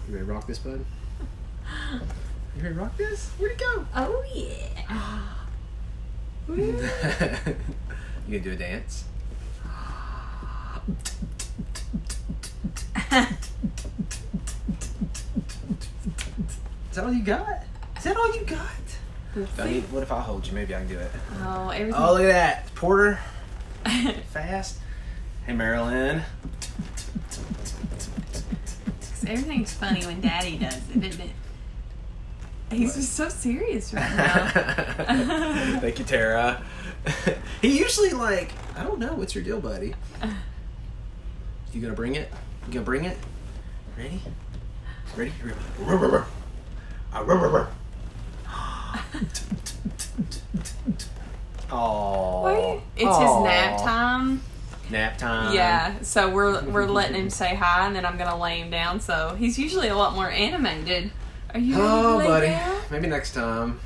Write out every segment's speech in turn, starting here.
You ready to rock this, bud? You ready to rock this? Where'd it go? Oh, yeah. You gonna do a dance? Is that all you got? Is that all you got? What if I hold you? Maybe I can do it. Oh, everything. Oh, look at that. Porter. Fast. Hey, Marilyn. Everything's funny when Daddy does it, isn't it? He's just so serious right now. Thank you, Tara. He usually, like, I don't know. What's your deal, buddy? You gonna bring it? You gonna bring it? Ready? Ready? Oh. It's his nap time. Nap time. Yeah, so we're letting him say hi, and then I'm gonna lay him down. So he's usually a lot more animated. Are you ready to lay buddy. down? Maybe next time.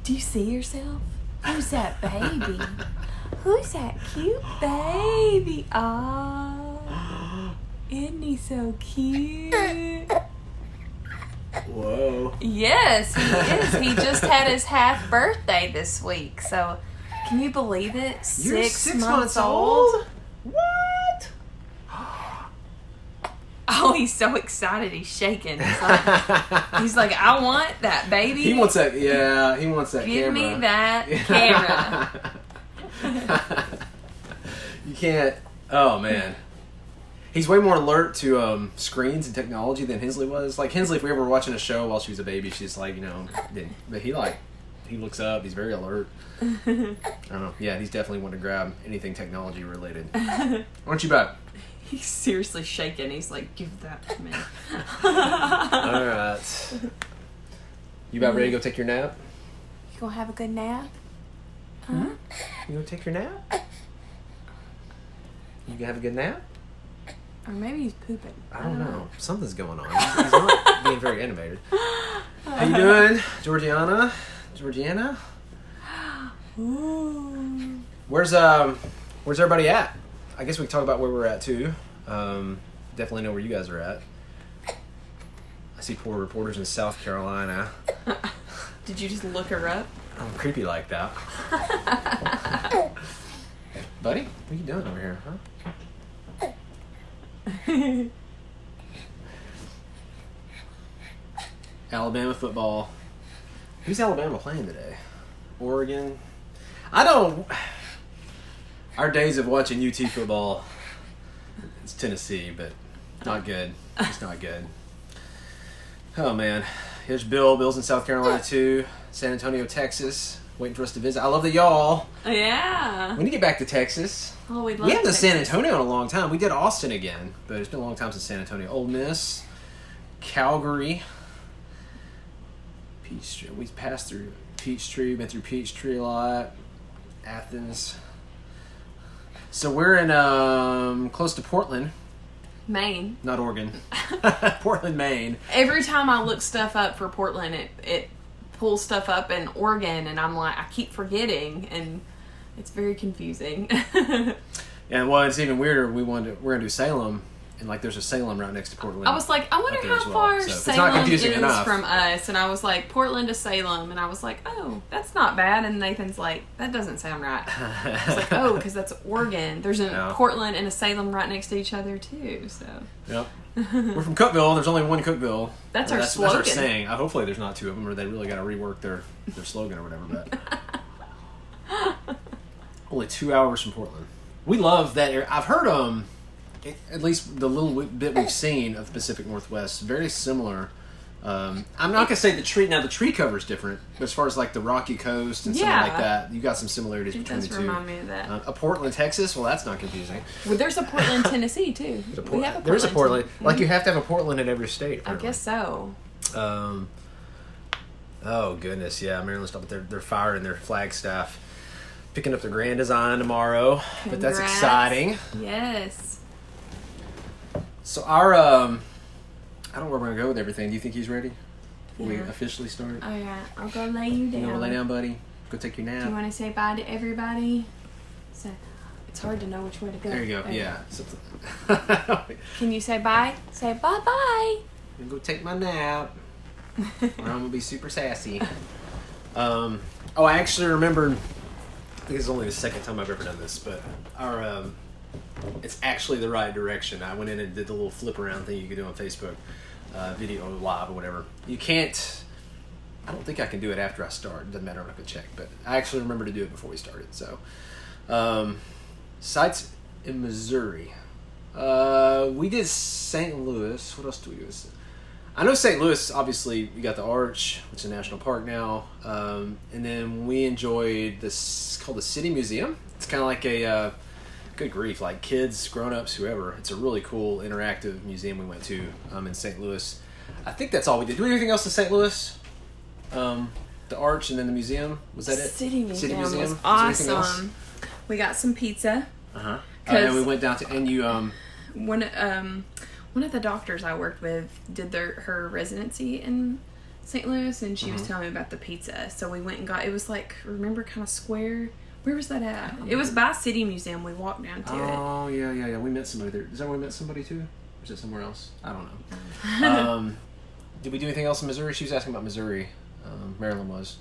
Do you see yourself? Who's that baby? Who's that cute baby? Oh, isn't he so cute? Whoa. Yes, he is. He just had his half birthday this week. So, can you believe it? You're 6 months old? What? Oh, he's so excited. He's shaking. He's like, I want that, baby. He wants that. Yeah, he wants that Give camera. me that camera. You can't. Oh man. He's way more alert to screens and technology than Hensley was. Like Hensley, if we ever were watching a show while she was a baby, she's like, but he looks up. He's very alert. I don't know. Yeah, he's definitely wanting to grab anything technology related. Aren't you, Bob? He's seriously shaking. He's like, give that to me. All right. You about ready to go take your nap? You gonna have a good nap? Huh? You gonna take your nap? You gonna have a good nap? Or maybe he's pooping. I don't know. Something's going on. He's not being very animated. How you doing, Georgeana? Georgeana? Ooh. Where's everybody at? I guess we can talk about where we're at too. Definitely know where you guys are at. I see poor reporters in South Carolina. Did you just look her up? I'm creepy like that. Buddy, what are you doing over here, huh? Alabama football. Who's Alabama playing today? Oregon? Our days of watching UT football, it's Tennessee, but not good. It's not good. Oh, man. Here's Bill. Bill's in South Carolina, too. San Antonio, Texas. Waiting for us to visit. I love that y'all. Yeah. We need to get back to Texas. Oh, we'd love We haven't done Texas. San Antonio in a long time. We did Austin again, but it's been a long time since San Antonio. Ole Miss, Calgary, Peachtree. We passed through Peachtree, been through Peachtree a lot. Athens. So we're in close to Portland. Maine. Not Oregon. Portland, Maine. Every time I look stuff up for Portland, it pulls stuff up in Oregon, and I'm like, I keep forgetting, and it's very confusing. And well, it's even weirder. We're gonna do Salem, and like there's a Salem right next to Portland. I was like, I wonder how far Salem is from us, and I was like, Portland to Salem, and I was like, oh, that's not bad. And Nathan's like, that doesn't sound right. I was like, oh, because that's Oregon. There's a Portland and a Salem right next to each other too. So. Yep. We're from Cookeville. There's only one Cookeville. That's our slogan. That's our saying. Hopefully there's not two of them, or they really got to rework their slogan or whatever. But only 2 hours from Portland. We love that area. I've heard at least the little bit we've seen of the Pacific Northwest, very similar. I'm not gonna say the tree cover is different, but as far as like the Rocky Coast and something like that, you got some similarities between the two. It does remind me of that. A Portland, Texas. Well, that's not confusing. Well, there's a Portland, Tennessee too. There's a Portland. Like you have to have a Portland in every state. Apparently. I guess so. Oh goodness, yeah. Maryland's up there. They're firing their Flagstaff, picking up their grand design tomorrow. Congrats. But that's exciting. Yes. So our I don't know where we're gonna go with everything. Do you think he's ready before we officially start? Oh yeah, I'll go lay you down. You want to lay down, buddy? Go take your nap. Do you want to say bye to everybody? So it's hard to know which way to go. There you go. Okay. Yeah. Can you say bye? Say bye bye. I'm gonna go take my nap. Or I'm gonna be super sassy. I actually remembered. I think it's only the second time I've ever done this, but it's actually the right direction. I went in and did the little flip around thing you can do on Facebook, video live or whatever. You can't. I don't think I can do it after I start. It doesn't matter. I'm not gonna check, but I actually remember to do it before we started. So, sites in Missouri. We did St. Louis. What else do we do? I know St. Louis, obviously, you got the Arch, which is a national park now. And then we enjoyed this called the City Museum. It's kind of like a, good grief, like kids, grown-ups, whoever. It's a really cool interactive museum we went to in St. Louis. I think that's all we did. Do we do anything else in St. Louis? The Arch and then the museum? Was that it? City Museum was awesome. We got some pizza. Uh-huh. And we went down to, and you... One of the doctors I worked with did her residency in St. Louis, and she was telling me about the pizza. So we went and got, it was like, remember, kind of square? Where was that at? It was by City Museum. We walked down to it. Oh, yeah. We met somebody there. Is that where we met somebody too? Or is it somewhere else? I don't know. Did we do anything else in Missouri? She was asking about Missouri. Maryland was.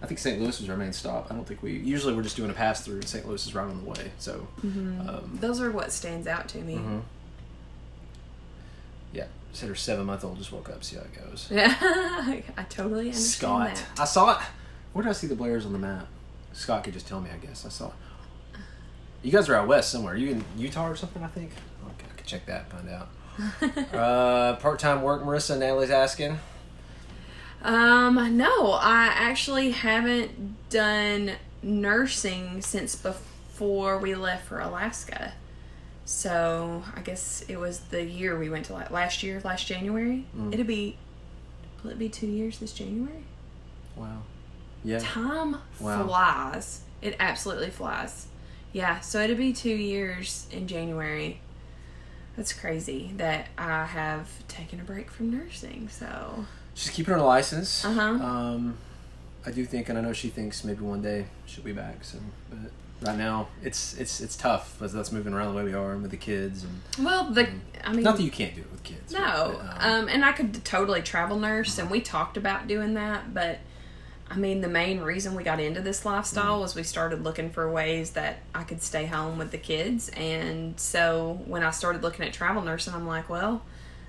I think St. Louis was our main stop. I don't think usually we're just doing a pass through, and St. Louis is right on the way. So those are what stands out to me. Mm-hmm. Yeah, said her 7-month-old just woke up. See how it goes. Yeah, I totally understand Scott. that. I saw it. Where did I see the Blairs on the map? Scott could just tell me, I guess. I saw it. You guys are out west somewhere. Are you in Utah or something, I think? Okay, I could check that and find out. Part-time work, Marissa, Natalie's asking. No, I actually haven't done nursing since before we left for Alaska. So I guess it was the year we went to last January. Will it be 2 years this January? Wow. Yeah. Time flies. It absolutely flies. Yeah, so it'll be 2 years in January. That's crazy that I have taken a break from nursing, so... She's keeping her license. Uh-huh. I do think, and I know she thinks maybe one day she'll be back. So, but right now it's tough because that's moving around the way we are and with the kids. And well, I mean, not that you can't do it with kids. No, but, and I could totally travel nurse, and we talked about doing that. But I mean, the main reason we got into this lifestyle was we started looking for ways that I could stay home with the kids, and so when I started looking at travel nursing, I'm like, well,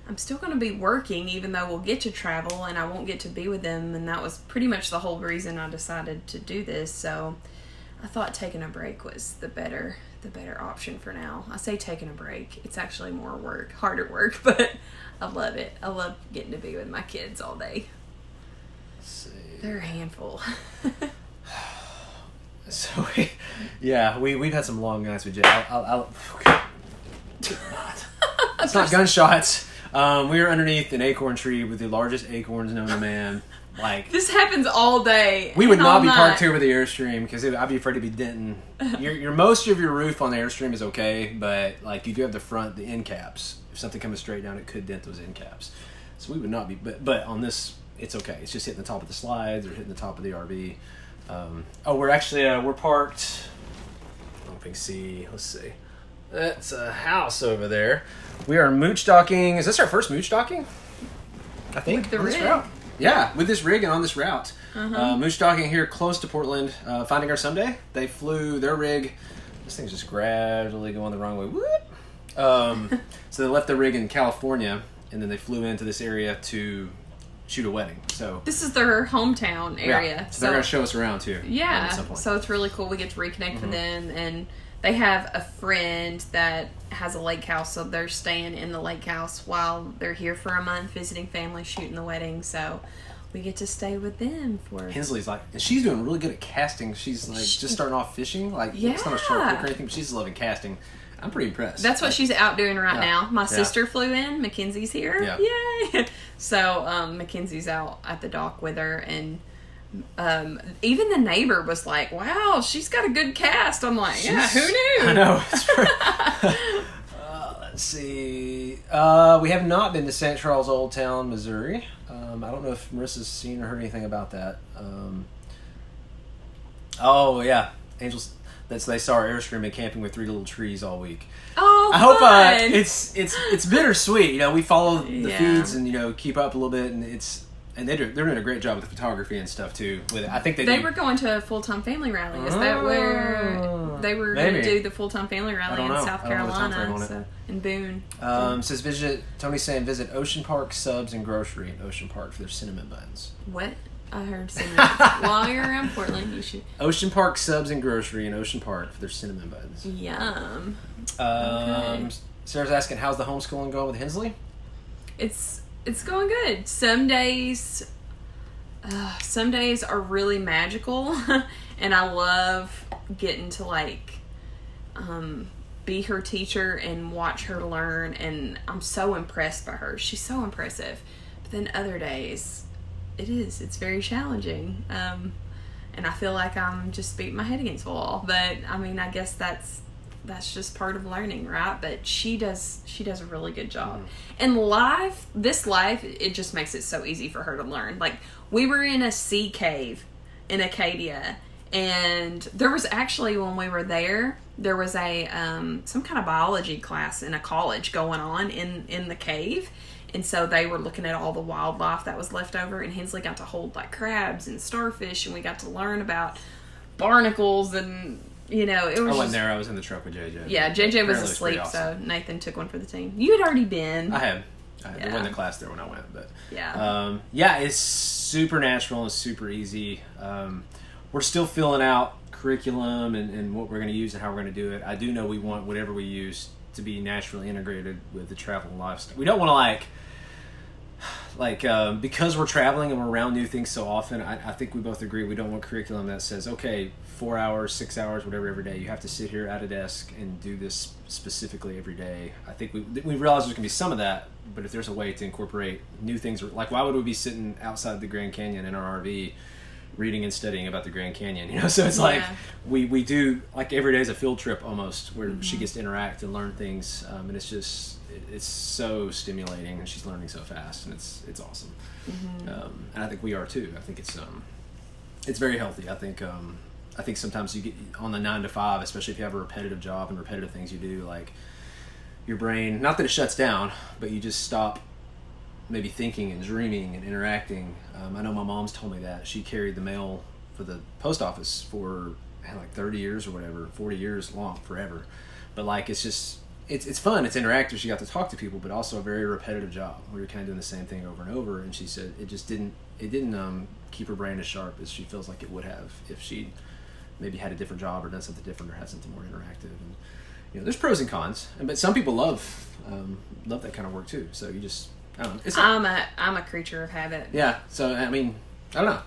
I'm still going to be working even though we'll get to travel and I won't get to be with them, and that was pretty much the whole reason I decided to do this. So I thought taking a break was the better option for now. I say taking a break. It's actually more work, harder work, but I love it. I love getting to be with my kids all day. Let's see. They're a handful. So, we've had some long nights with Jay. It's not gunshots. We were underneath an acorn tree with the largest acorns known to man. Like, this happens all day. We would not be parked here with the Airstream because I'd be afraid to be denting. Your most of your roof on the Airstream is okay, but like you do have the end caps. If something comes straight down, it could dent those end caps. So we would not be. But on this, it's okay. It's just hitting the top of the slides or hitting the top of the RV. We're parked. I don't know if you can see. Let's see. That's a house over there. We are mooch docking. Is this our first mooch docking? I think. With the rig. Route. Yeah, with this rig and on this route. Mooch docking here close to Portland. Finding Our Someday. They flew their rig. This thing's just gradually going the wrong way. Whoop. So they left the rig in California, and then they flew into this area to shoot a wedding. So this is their hometown area. Yeah. So they're going to show us around too. Yeah. At some point. So it's really cool. We get to reconnect with them, and they have a friend that has a lake house, so they're staying in the lake house while they're here for a month, visiting family, shooting the wedding. So we get to stay with them for... Hensley's like, and she's doing really good at casting. She's like just starting off fishing. Like, it's not a shark hook or anything, but she's loving casting. I'm pretty impressed. That's what she's out doing right now. My sister flew in. Mackenzie's here. Yeah. Yay! So Mackenzie's out at the dock with her, and even the neighbor was like, wow, she's got a good cast. I'm like, yeah, who knew? I know. Let's see. We have not been to St. Charles Old Town, Missouri. I don't know if Marissa's seen or heard anything about that. Oh, yeah. Angels. they saw our Airstream and camping with 3 little trees all week. Oh, I hope it's bittersweet. You know, we follow the feeds and, you know, keep up a little bit, and they're doing a great job with the photography and stuff too. With it. I think they were going to a full-time family rally. Is that where they were going to do the full-time family rally in South Carolina? In Boone. Says Tony's saying visit Ocean Park Subs and Grocery in Ocean Park for their cinnamon buns. What? I heard cinnamon. While you're around Portland, you should. Ocean Park Subs and Grocery in Ocean Park for their cinnamon buns. Yum. Okay. Sarah's asking, how's the homeschooling going with Hensley? It's going good. Some days are really magical, and I love getting to like be her teacher and watch her learn, and I'm so impressed by her. She's so impressive. But then other days, it's very challenging, and I feel like I'm just beating my head against the wall. But I mean, I guess that's just part of learning, right? But she does a really good job. And this life, it just makes it so easy for her to learn. Like, we were in a sea cave in Acadia, and there was actually, when we were there was a some kind of biology class in a college going on in the cave. And so they were looking at all the wildlife that was left over, and Hensley got to hold like crabs and starfish, and we got to learn about barnacles, and you know, it was. I wasn't there. I was in the truck with JJ. Yeah, JJ was asleep, awesome. So Nathan took one for the team. You had already been. I had. There wasn't a class there when I went, but yeah, it's super natural and super easy. We're still filling out curriculum and what we're going to use and how we're going to do it. I do know we want whatever we use to be naturally integrated with the travel and lifestyle. We don't want to because we're traveling and we're around new things so often, I think we both agree we don't want curriculum that says, okay, 4 hours, 6 hours, whatever, every day. You have to sit here at a desk and do this specifically every day. I think we realize there's going to be some of that, but if there's a way to incorporate new things, like why would we be sitting outside the Grand Canyon in our RV reading and studying about the Grand Canyon, you know? So it's like we do, like every day is a field trip almost, where she gets to interact and learn things, and it's just it's so stimulating, and she's learning so fast, and it's awesome. And I think we are too. I think it's very healthy. I think sometimes you get on the 9 to 5, especially if you have a repetitive job and repetitive things you do, like your brain, not that it shuts down, but you just stop maybe thinking and dreaming and interacting. I know my mom's told me that. She carried the mail for the post office for like 30 years or whatever, 40 years long, forever. But like, it's just, it's fun. It's interactive. She got to talk to people, but also a very repetitive job where you're kind of doing the same thing over and over. And she said it just didn't keep her brain as sharp as she feels like it would have if she maybe had a different job or done something different or had something more interactive. And you know, there's pros and cons, but some people love that kind of work too. So you just, I don't know. I'm a creature of habit. Yeah. So I mean, I don't know.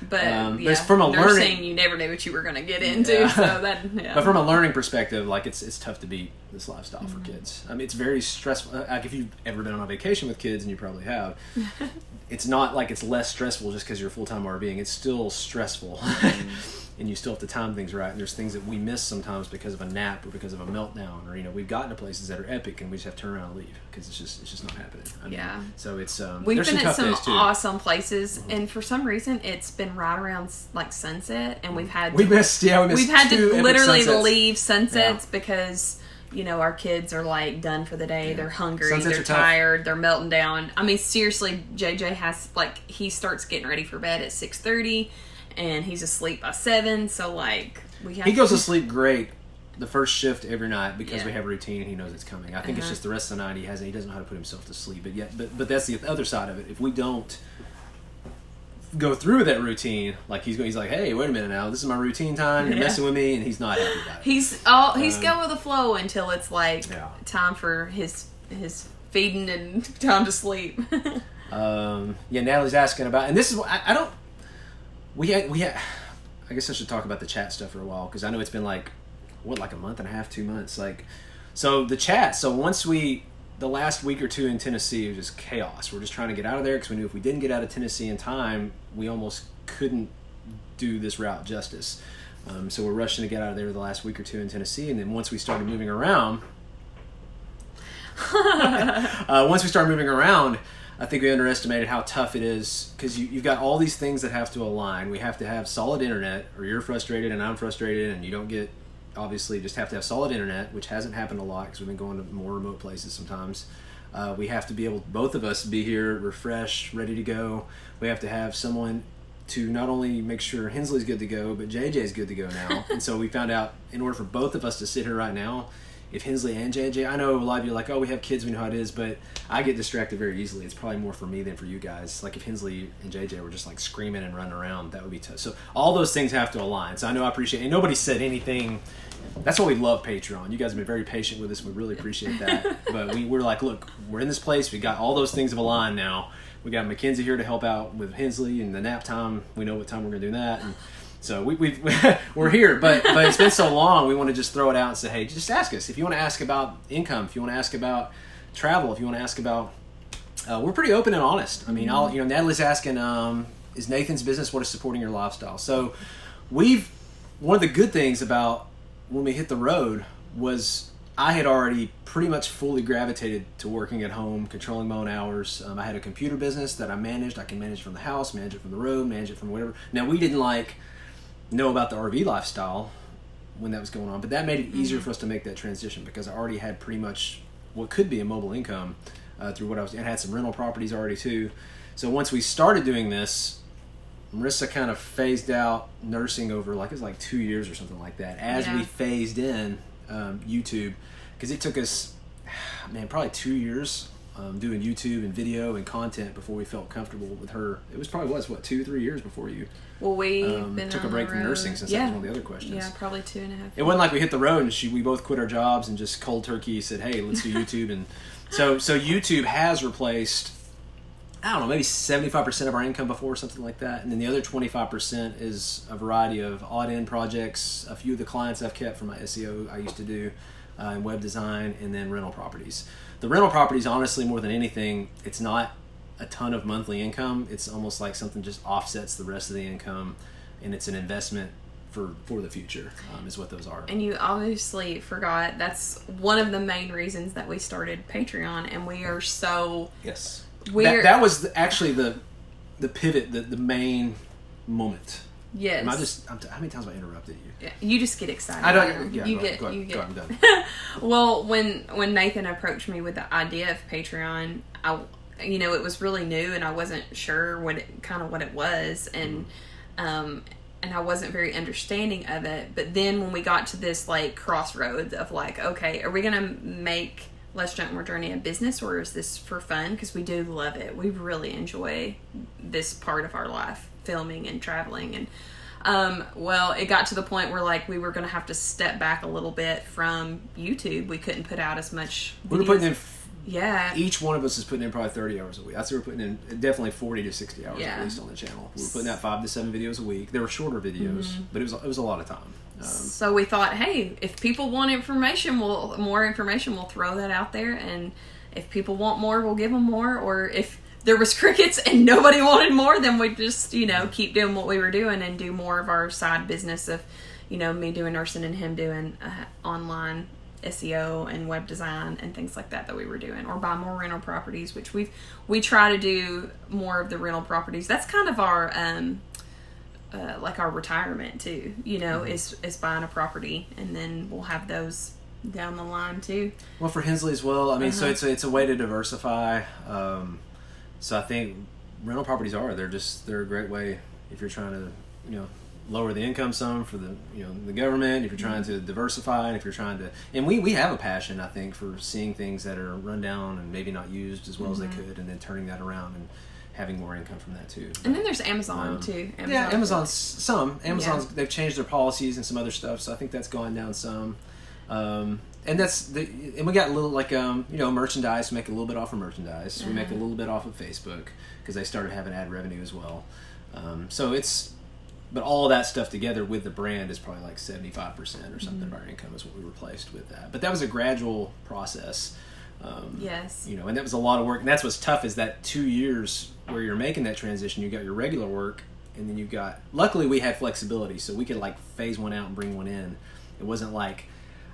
But but from a nursing, you never knew what you were going to get into. Yeah. So that. Yeah. But from a learning perspective, like it's tough to beat this lifestyle for kids. I mean, it's very stressful. Like if you've ever been on a vacation with kids, and you probably have, it's not like it's less stressful just because you're full-time RVing. It's still stressful. And you still have to time things right. And there's things that we miss sometimes because of a nap or because of a meltdown, or we've gotten to places that are epic and we just have to turn around and leave because it's just not happening. I mean, so it's we've been at some awesome places, and for some reason it's been right around like sunset, and we've had we've had to literally leave sunsets because our kids are like done for the day. They're hungry. They're tired. They're melting down. I mean, seriously, JJ has he starts getting ready for bed at 6:30. And he's asleep by 7, so he goes to sleep great the first shift every night because we have a routine and he knows it's coming. I think it's just the rest of the night he doesn't know how to put himself to sleep. But that's the other side of it. If we don't go through that routine, he's like, hey, wait a minute now, this is my routine time. You're messing with me, and he's not happy about it. He's going with the flow until it's time for his feeding and time to sleep. Natalie's asking about, and this is I don't. We had. I guess I should talk about the chat stuff for a while because I know it's been a month and a half, 2 months. So the chat. So once the last week or two in Tennessee was just chaos. We're just trying to get out of there because we knew if we didn't get out of Tennessee in time, we almost couldn't do this route justice. So we're rushing to get out of there the last week or two in Tennessee, and then once we started moving around, I think we underestimated how tough it is because you've got all these things that have to align. We have to have solid internet, or you're frustrated and I'm frustrated, and you don't get obviously just have to have solid internet, which hasn't happened a lot because we've been going to more remote places sometimes. We have to be able, both of us, be here, refreshed, ready to go. We have to have someone to not only make sure Hensley's good to go, but JJ's good to go now. And so we found out, in order for both of us to sit here right now, if Hensley and JJ, I know a lot of you are like, oh, we have kids, we know how it is, but I get distracted very easily. It's probably more for me than for you guys. Like if Hensley and JJ were just like screaming and running around, that would be tough. So all those things have to align. So I know I appreciate it. And nobody said anything. That's why we love Patreon. You guys have been very patient with us. We really appreciate that. But we're like, look, we're in this place. We got all those things have aligned now. We got Mackenzie here to help out with Hensley and the nap time. We know what time we're going to do that. And so we're here, but it's been so long. We want to just throw it out and say, hey, just ask us. If you want to ask about income, if you want to ask about travel, if you want to ask about, we're pretty open and honest. I mean, Natalie's asking, is Nathan's business what is supporting your lifestyle? So one of the good things about when we hit the road was I had already pretty much fully gravitated to working at home, controlling my own hours. I had a computer business that I managed. I can manage from the house, manage it from the road, manage it from whatever. Now, we didn't know about the RV lifestyle when that was going on, but that made it easier for us to make that transition because I already had pretty much what could be a mobile income through what I was, and had some rental properties already too. So once we started doing this, Marissa kind of phased out nursing over it was 2 years or something like that as we phased in YouTube, because it took us probably 2 years doing YouTube and video and content before we felt comfortable with her. It was probably 2-3 years before you took a break from nursing, since that was one of the other questions. Yeah, probably 2.5. It wasn't like we hit the road and we both quit our jobs and just cold turkey said, hey, let's do YouTube. And so YouTube has replaced, I don't know, maybe 75% of our income before, something like that. And then the other 25% is a variety of odd-end projects, a few of the clients I've kept from my SEO I used to do, and web design, and then rental properties. The rental properties, honestly, more than anything, it's not a ton of monthly income. It's almost like something just offsets the rest of the income, and it's an investment for the future, is what those are. And you obviously forgot, that's one of the main reasons that we started Patreon, and we are so... Yes. That was actually the pivot, the main moment. Yes. How many times have I interrupted you? Yeah, you just get excited. I don't. Yeah, you go ahead, I'm done. Well, when Nathan approached me with the idea of Patreon, it was really new, and I wasn't sure what it was, and I wasn't very understanding of it. But then when we got to this crossroads of okay, are we gonna make Let's Junk More Journey a business, or is this for fun? Because we do love it. We really enjoy this part of our life, filming and traveling. And it got to the point where we were going to have to step back a little bit from YouTube. We couldn't put out as much videos. We were putting in, each one of us is putting in probably 30 hours a week. I'd say we're putting in definitely 40 to 60 hours at least on the channel. We were putting out 5 to 7 videos a week. They were shorter videos, but it was a lot of time. So we thought, hey, if people want more information, we'll throw that out there. And if people want more, we'll give them more. Or if there was crickets and nobody wanted more, then we'd just, keep doing what we were doing and do more of our side business of, me doing nursing and him doing online SEO and web design and things like that we were doing. Or buy more rental properties, which we try to do more of the rental properties. That's kind of our... our retirement too, is buying a property, and then we'll have those down the line too. Well, for Hensley as well. I mean, so it's a way to diversify. So I think rental properties they're a great way if you're trying to lower the income some for the government. If you're trying to diversify, and if you're trying to, and we have a passion, I think, for seeing things that are run down and maybe not used as well as they could, and then turning that around and having more income from that too. And then there's Amazon too. Amazon's they've changed their policies and some other stuff, so I think that's gone down some. And we got a little merchandise. We make a little bit off of merchandise. We make a little bit off of Facebook because they started having ad revenue as well. But all that stuff together with the brand is probably 75% or something of our income is what we replaced with that. But that was a gradual process. Yes. And that was a lot of work. And that's what's tough is that 2 years where you're making that transition, you got your regular work, and then luckily we had flexibility, so we could phase one out and bring one in. It wasn't like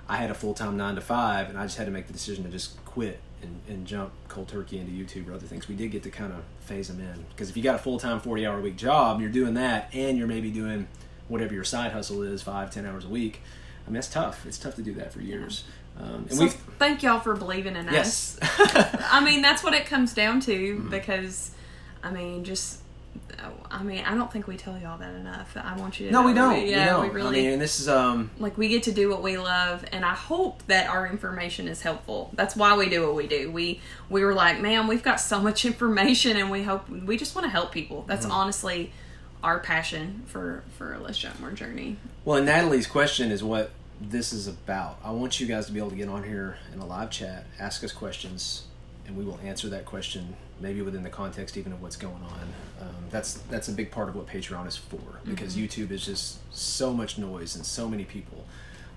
I had a full-time 9 to 5 and I just had to make the decision to just quit and jump cold turkey into YouTube or other things. We did get to kind of phase them in, because if you got a full-time 40-hour a week job, you're doing that, and you're maybe doing whatever your side hustle is 5-10 hours a week. I mean, it's tough. It's tough to do that for years. And so thank y'all for believing in us. Yes. I mean, that's what it comes down to because, I mean, I don't think we tell y'all that enough. I want you to know. No, we don't. We really... I mean, this is... Like, we get to do what we love, and I hope that our information is helpful. That's why we do what we do. We were like, man, we've got so much information, and we just want to help people. That's honestly our passion for a Let's Jump More journey. Well, and Natalie's question is what this is about. I want you guys to be able to get on here in a live chat, ask us questions, and we will answer that question maybe within the context even of what's going on. That's a big part of what Patreon is for, because YouTube is just so much noise and so many people.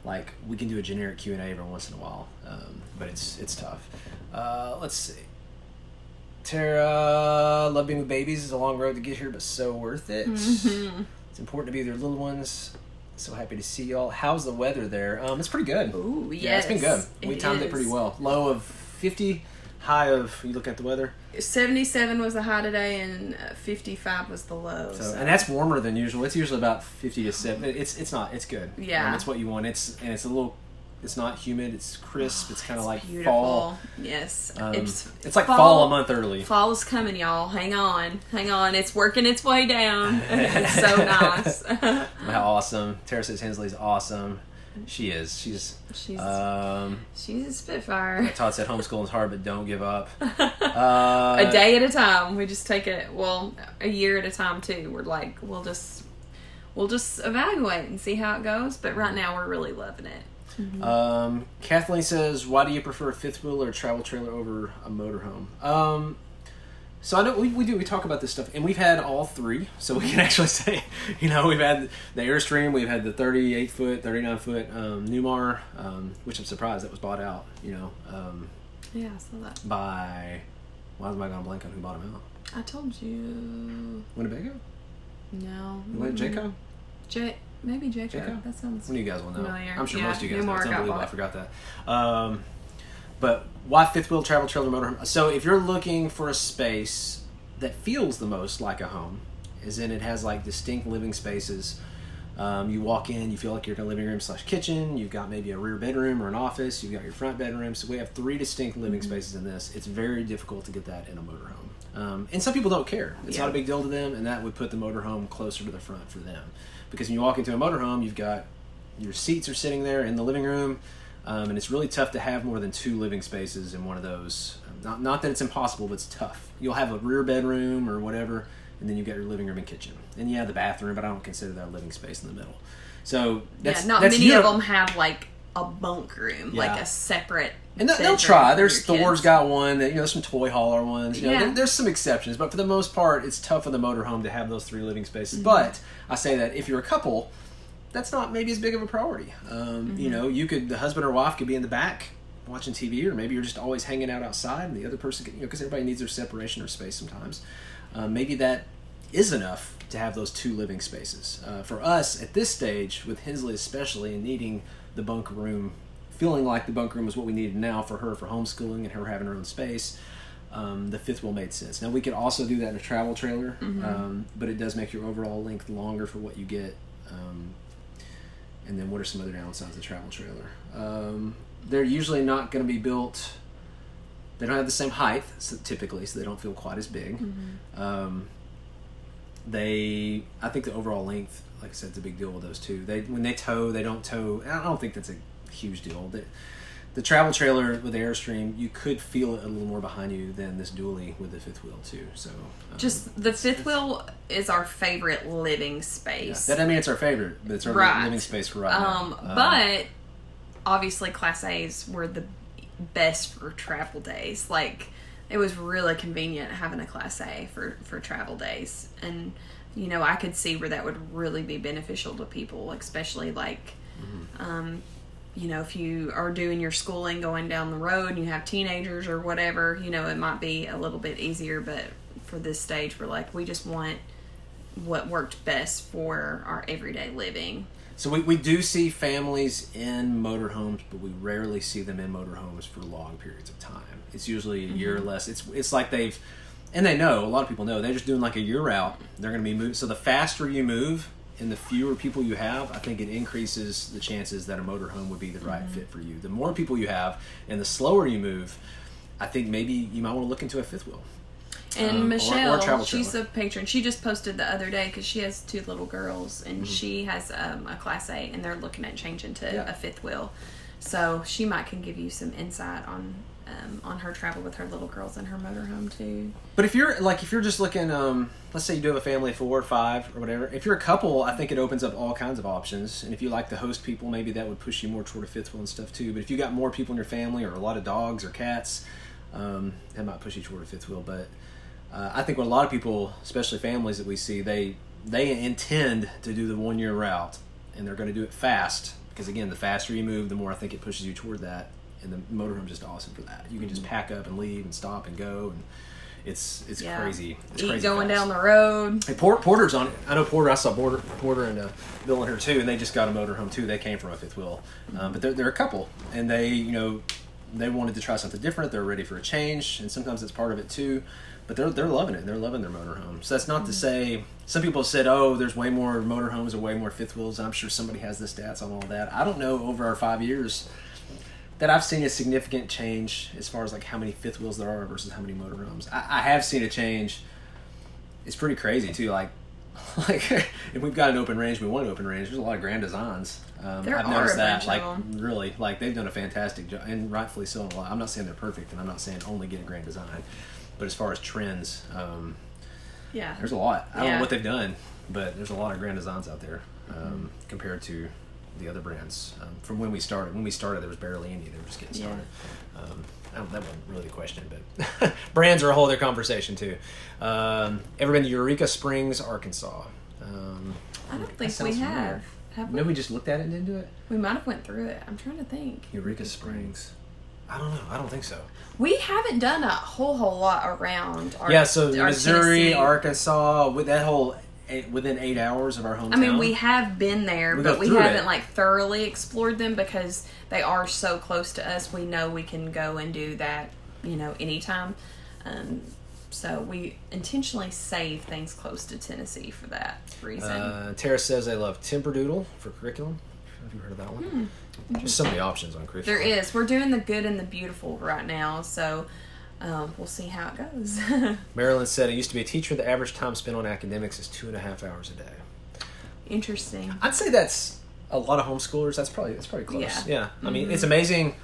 Like, we can do a generic Q&A every once in a while, but it's tough. Let's see. Tara, love being with babies. Is a long road to get here, but so worth it. It's important to be with their little ones. So happy to see y'all. How's the weather there? It's pretty good. Ooh, yes. Yeah, it's been good. We timed it pretty well. Low of 50, high of, you look at the weather? 77 was the high today, and 55 was the low. So. And that's warmer than usual. It's usually about 50 to 7. It's good. Yeah. It's what you want. It's a little... It's not humid. It's crisp. It's kind of like beautiful. Fall. Yes. It's like fall a month early. Fall is coming, y'all. Hang on. It's working its way down. It's so nice. How awesome. Tara says Hensley's awesome. She is. She's a spitfire. Todd said homeschooling's hard, but don't give up. A day at a time. We just take it, a year at a time too. We're like, we'll just evaluate and see how it goes. But right now we're really loving it. Kathleen says, why do you prefer a fifth wheel or a travel trailer over a motorhome? So I know we talk about this stuff, and we've had all three, so we can actually say, we've had the Airstream, we've had the 38 foot, 39 foot Newmar, which I'm surprised that was bought out, Yeah, I saw that. Why am I going to blank on who bought them out? I told you. Winnebago? No. Jayco? Maybe Jayco. That sounds one of you guys will know. Familiar. I'm sure most of you guys know. Newmar It's unbelievable. I forgot that. But why fifth wheel travel trailer motorhome? So if you're looking for a space that feels the most like a home, as in it has like distinct living spaces. You walk in, you feel like you're in a living room / kitchen. You've got maybe a rear bedroom or an office. You've got your front bedroom. So we have 3 distinct living spaces in this. It's very difficult to get that in a motorhome. And some people don't care. It's not a big deal to them, and that would put the motorhome closer to the front for them. Because when you walk into a motorhome, you've got your seats are sitting there in the living room, and it's really tough to have more than 2 living spaces in one of those. Not that it's impossible, but it's tough. You'll have a rear bedroom or whatever, and then you've got your living room and kitchen. And the bathroom, but I don't consider that a living space in the middle. So that's many of them have like a bunk room, like a separate. And they'll try. There's Thor's got one. That there's some toy hauler ones. There's some exceptions, but for the most part, it's tough for the motorhome to have those 3 living spaces. But I say that if you're a couple, that's not maybe as big of a priority. The husband or wife could be in the back watching TV, or maybe you're just always hanging out outside, and the other person, because everybody needs their separation or space sometimes. Maybe that is enough to have those 2 living spaces. For us at this stage, with Hensley especially, and needing the bunk room, feeling like the bunk room is what we needed now for her for homeschooling and her having her own space, the fifth wheel made sense. Now we could also do that in a travel trailer, but it does make your overall length longer for what you get. And then what are some other downsides of the travel trailer? They're usually not going to be built. They don't have the same height typically, so they don't feel quite as big. I think the overall length, like I said, is a big deal with those two. When they tow, they don't tow. I don't think that's a huge deal. The travel trailer with the Airstream, you could feel it a little more behind you than this dually with the fifth wheel too. So just the fifth wheel is our favorite living space. Yeah. That doesn't mean it's our favorite, but it's our living space for right now. But obviously Class A's were the best for travel days. Like, it was really convenient having a Class A for travel days. And, I could see where that would really be beneficial to people, especially like, if you are doing your schooling going down the road and you have teenagers or whatever, it might be a little bit easier. But for this stage, we're like, we just want what worked best for our everyday living. So we do see families in motorhomes, but we rarely see them in motorhomes for long periods of time. It's usually a year or less. It's like a lot of people know, they're just doing like a year out. They're going to be moved. So the faster you move, and the fewer people you have, I think it increases the chances that a motorhome would be the right fit for you. The more people you have and the slower you move, I think maybe you might want to look into a fifth wheel. And Michelle, she's a patron. She just posted the other day because she has 2 little girls, and she has a Class A, and they're looking at changing to a fifth wheel. So she can give you some insight on her travel with her little girls and her motorhome too. But if you're just looking, let's say you do have a family of 4 or 5 or whatever. If you're a couple, I think it opens up all kinds of options. And if you like to host people, maybe that would push you more toward a fifth wheel and stuff too. But if you got more people in your family or a lot of dogs or cats, that might push you toward a fifth wheel. But I think when a lot of people, especially families that we see, they intend to do the 1 year route, and they're going to do it fast. Because again, the faster you move, the more I think it pushes you toward that. And the motorhome's just awesome for that. You can just pack up and leave and stop and go, and it's crazy. It's crazy going fast. Down the road. Hey, Porter's on it. I know Porter. I saw Porter and Bill and her too, and they just got a motorhome too. They came from a fifth wheel, but they're a couple, and they wanted to try something different. They're ready for a change, and sometimes it's part of it too. But they're loving it. They're loving their motorhome. So that's not to say some people have said, oh, there's way more motorhomes or way more fifth wheels. I'm sure somebody has the stats on all that. I don't know over our 5 years that I've seen a significant change as far as like how many fifth wheels there are versus how many motorhomes. I have seen a change. It's pretty crazy too. Like if we've got an open range, we want an open range. There's a lot of grand designs. I've noticed that. Like really, like they've done a fantastic job, and rightfully so. I'm not saying they're perfect, and I'm not saying only get a grand design, but as far as trends, there's a lot. I don't know what they've done, but there's a lot of grand designs out there compared to the other brands. From when we started, there was barely any. They were just getting started. That wasn't really the question, but brands are a whole other conversation too. Ever been to Eureka Springs, Arkansas? I don't think we have. Have we? Maybe we just looked at it and didn't do it? We might have went through it. I'm trying to think. Eureka Springs. I don't know. I don't think so. We haven't done a whole lot around our Missouri, Tennessee. Arkansas, with that whole within 8 hours of our hometown. I mean, we have been there, but we haven't thoroughly explored them because they are so close to us. We know we can go and do that, anytime. So we intentionally save things close to Tennessee for that reason. Tara says they love Timberdoodle for curriculum. Have you heard of that one? There's so many options on curriculum. There is. We're doing the good and the beautiful right now, so we'll see how it goes. Marilyn said, I used to be a teacher. The average time spent on academics is 2.5 hours a day. Interesting. I'd say that's a lot of homeschoolers. That's probably close. Yeah. I mean, it's amazing.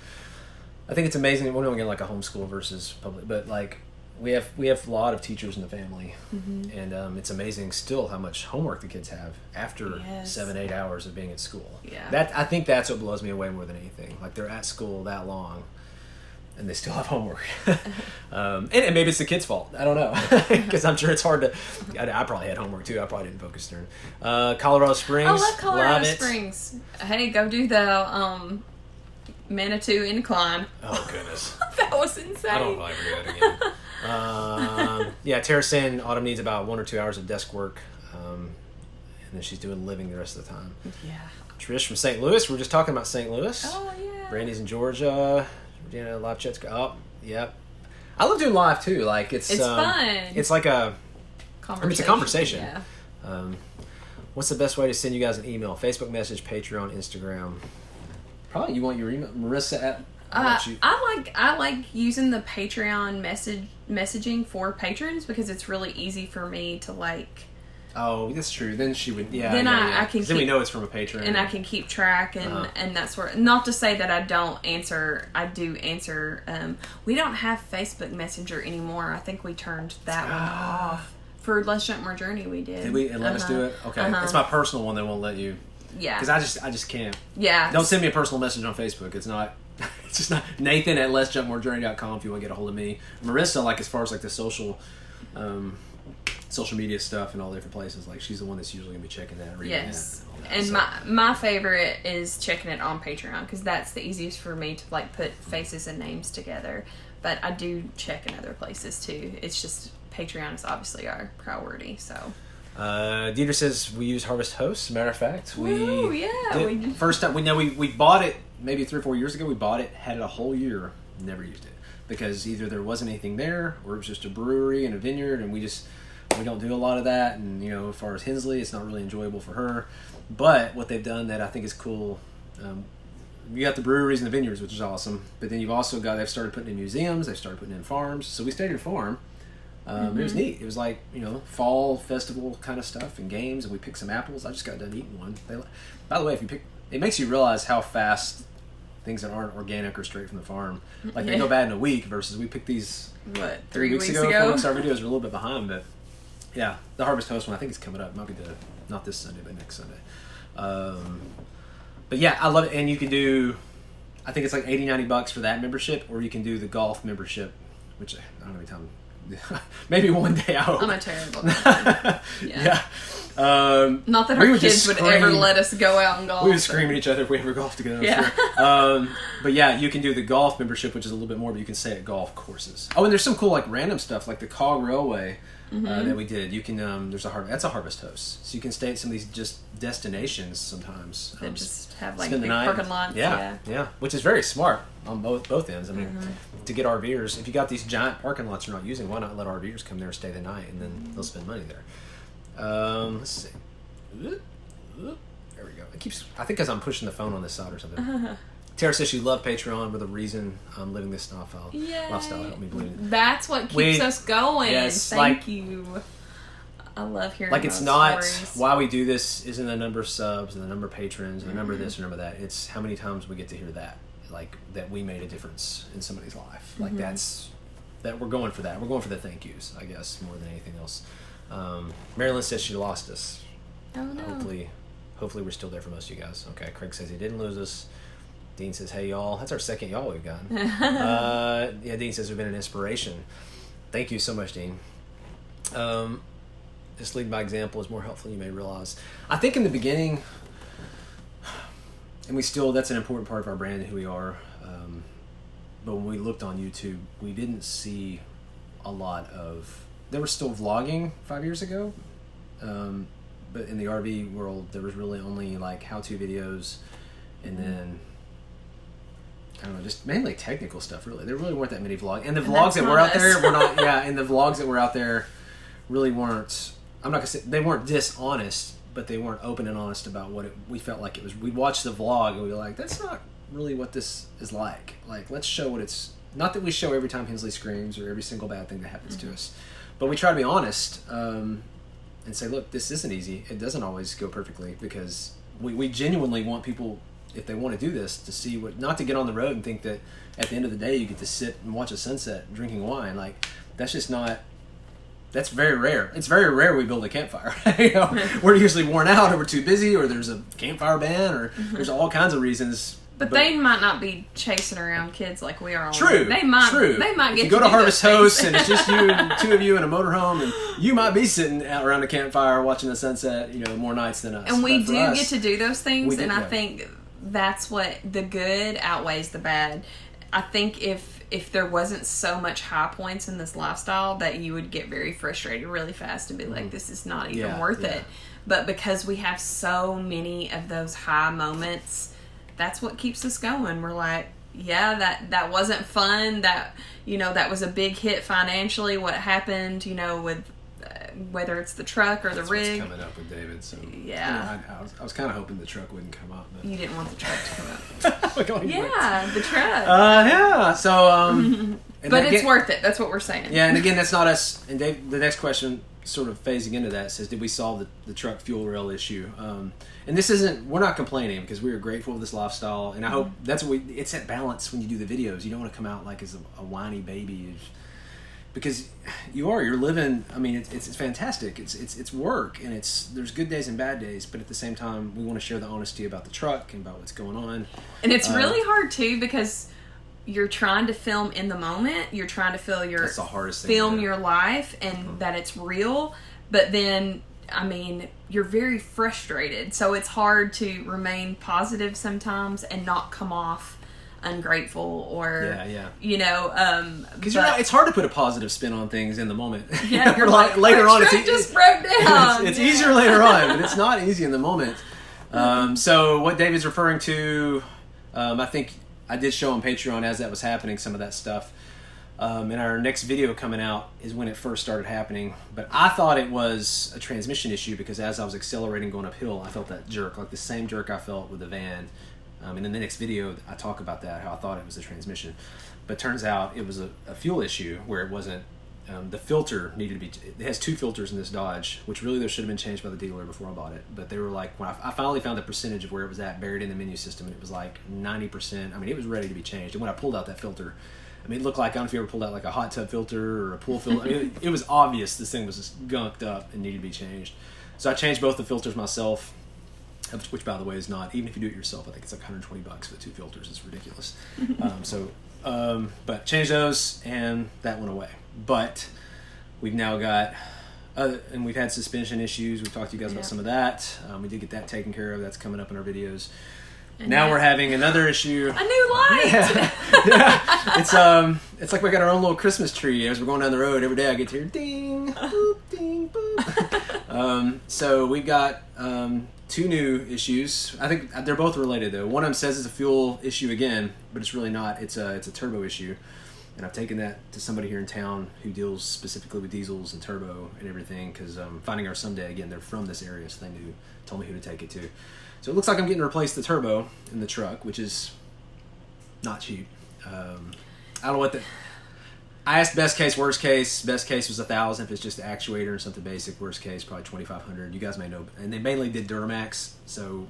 I think it's amazing. We don't get like a homeschool versus public, but like we have a lot of teachers in the family, and it's amazing still how much homework the kids have after 7-8 hours of being at school. Yeah. I think that's what blows me away more than anything. Like they're at school that long, and they still have homework. And maybe it's the kid's fault. I don't know. Because I'm sure it's hard to... I probably had homework too. I probably didn't focus during. Colorado Springs. I love Colorado Springs. Hey, go do the Manitou Incline. Oh, goodness. That was insane. I don't know if I ever do that again. Tara's saying Autumn needs about 1 or 2 hours of desk work. And then she's doing living the rest of the time. Yeah. Trish from St. Louis. We were just talking about St. Louis. Oh, yeah. Brandy's in Georgia. Live chats go up. Yep. I love doing live too. Like it's fun. It's like it's a conversation. Yeah. What's the best way to send you guys an email? Facebook message, Patreon, Instagram. Probably you want your email, Marissa at. I like using the Patreon messaging for patrons because it's really easy for me to like. Oh, that's true. Then she would, Then I can. Then we know it's from a patron, and I can keep track, and that's where. Not to say that I don't answer. I do answer. We don't have Facebook Messenger anymore. I think we turned that one off for Let's Jump More Journey. We did. Did we? It let us do it. Okay, it's my personal one. They won't let you. Yeah. Because I just can't. Yeah. Don't send me a personal message on Facebook. It's not. It's just not Nathan at letsjumpmorejourney.com if you want to get a hold of me. Marissa, like as far as like the social media stuff and all the different places, like she's the one that's usually gonna be checking that and reading that. And my favorite is checking it on Patreon because that's the easiest for me to like put faces and names together. But I do check in other places too. It's just Patreon is obviously our priority. So. Dieter says we use Harvest Hosts. As a matter of fact, first time we bought it maybe 3 or 4 years ago. We bought it, had it a whole year, never used it because either there wasn't anything there or it was just a brewery and a vineyard, and we we don't do a lot of that. And, as far as Hensley, it's not really enjoyable for her. But what they've done that I think is cool, you got the breweries and the vineyards, which is awesome. But then you've also they've started putting in museums, they've started putting in farms. So we stayed in a farm. It was neat. It was like, fall festival kind of stuff and games, and we picked some apples. I just got done eating one. By the way, it makes you realize how fast things that aren't organic or straight from the farm, like they go bad in a week versus we picked these 3 weeks ago. 4 weeks. Our videos are a little bit behind, but yeah, the Harvest Host one I think is coming up. It might be not this Sunday, but next Sunday. But yeah, I love it. And you can do, I think it's like $80-$90 for that membership, or you can do the golf membership, which I don't know any time. Maybe one day I hope. I'm a terrible yeah. Not that our kids would ever let us go out and golf. We would scream at each other if we ever golfed together. Yeah. But yeah, you can do the golf membership, which is a little bit more, but you can stay at golf courses. Oh, and there's some cool like random stuff like the Cog Railway that we did. You can that's a Harvest Host, so you can stay at some of these just destinations sometimes. That just have like big parking lots. Yeah, which is very smart on both ends. I mean, to get RVers, if you got these giant parking lots you're not using, why not let RVers come there and stay the night, and then they'll spend money there. Let's see. There we go. I think because I'm pushing the phone on this side or something. Tara says she loved Patreon for the reason I'm living this lifestyle. Help me believe it. That's what keeps us going. Yes, Thank you. I love hearing it's not stories. Why we do this isn't the number of subs and the number of patrons and the number of this or number of that. It's how many times we get to hear that. Like that we made a difference in somebody's life. Like that we're going for that. We're going for the thank yous, I guess, more than anything else. Marilyn says she lost us. Oh no. Hopefully we're still there for most of you guys. Okay, Craig says he didn't lose us. Dean says, hey y'all. That's our second y'all we've gotten. Dean says we've been an inspiration. Thank you so much, Dean. Just lead by example is more helpful than you may realize. I think in the beginning, and that's an important part of our brand and who we are. But when we looked on YouTube, we didn't see a lot of, there was still vlogging 5 years ago. But in the RV world, there was really only like how-to videos and then, I don't know, just mainly technical stuff, really. There really weren't that many vlogs. And the vlogs that were out there were not, and the vlogs that were out there really weren't, I'm not going to say, they weren't dishonest, but they weren't open and honest about what we felt like it was. We watched the vlog and we were like, that's not really what this is like. Like, let's show what it's, not that we show every time Hensley screams or every single bad thing that happens to us, but we try to be honest and say, look, this isn't easy. It doesn't always go perfectly because we genuinely want people, if they want to do this, to see what, not to get on the road and think that at the end of the day you get to sit and watch a sunset drinking wine. Like, that's just not, that's very rare. It's very rare we build a campfire. We're usually worn out or we're too busy or there's a campfire ban or there's all kinds of reasons. But they might not be chasing around kids like we are. True. They might get. You go to Harvest Host and it's just you, two of you in a motorhome, and you might be sitting out around a campfire watching the sunset. More nights than us. And we do get to do those things, and I think that's what the good outweighs the bad. I think if there wasn't so much high points in this lifestyle, that you would get very frustrated really fast and be like, "This is not even worth it." But because we have so many of those high moments, that's what keeps us going. We're like, that wasn't fun. That that was a big hit financially. What happened, with whether it's the truck or the rig. What's coming up with David. So I was kind of hoping the truck wouldn't come up. But you didn't want the truck to come up. The truck. So but it's worth it. That's what we're saying. Yeah, and again, that's not us. And Dave, the next question, sort of phasing into that, says, did we solve the truck fuel rail issue? And this isn't, we're not complaining because we are grateful for this lifestyle, and I hope that's what it's that balance when you do the videos. You don't want to come out like as a whiny baby, because you're living. I mean, it's fantastic. It's work, and there's good days and bad days, but at the same time, we want to share the honesty about the truck and about what's going on. And it's really hard too because you're trying to film in the moment. You're trying to feel that's the hardest film your life and that it's real, but then. I mean, you're very frustrated, so it's hard to remain positive sometimes and not come off ungrateful or because it's hard to put a positive spin on things in the moment. Yeah, you're later on, it just broke down. It's easier later on, but it's not easy in the moment. So what David's referring to, I think I did show on Patreon as that was happening some of that stuff. And our next video coming out is when it first started happening. But I thought it was a transmission issue because as I was accelerating going uphill, I felt that jerk, like the same jerk I felt with the van. And in the next video, I talk about that, how I thought it was the transmission. But turns out it was a fuel issue where it wasn't. The filter needed to be. It has 2 filters in this Dodge, which really there should have been changed by the dealer before I bought it. But they were like, when I finally found the percentage of where it was at buried in the menu system, and it was like 90%. I mean, it was ready to be changed. And when I pulled out that filter, I mean, it looked like, I don't know if you ever pulled out like a hot tub filter or a pool filter. I mean, it was obvious this thing was just gunked up and needed to be changed. So I changed both the filters myself, which by the way is not, even if you do it yourself, I think it's like $120 for the 2 filters. It's ridiculous. But changed those and that went away. But we've now got, and we've had suspension issues. We've talked to you guys about some of that. We did get that taken care of. That's coming up in our videos. And now we're having another issue. A new light. Yeah. It's like we got our own little Christmas tree as we're going down the road. Every day I get to hear ding, boop, ding, boop. So we've got 2 new issues. I think they're both related though. One of them says it's a fuel issue again, but it's really not. It's a turbo issue. And I've taken that to somebody here in town who deals specifically with diesels and turbo and everything because finding our someday, again, they're from this area, so they told me who to take it to. So it looks like I'm getting to replace the turbo in the truck, which is not cheap. I don't know what I asked best case, worst case. Best case was $1,000 if it's just the actuator or something basic. Worst case, probably $2,500. You guys may know. And they mainly did Duramax, so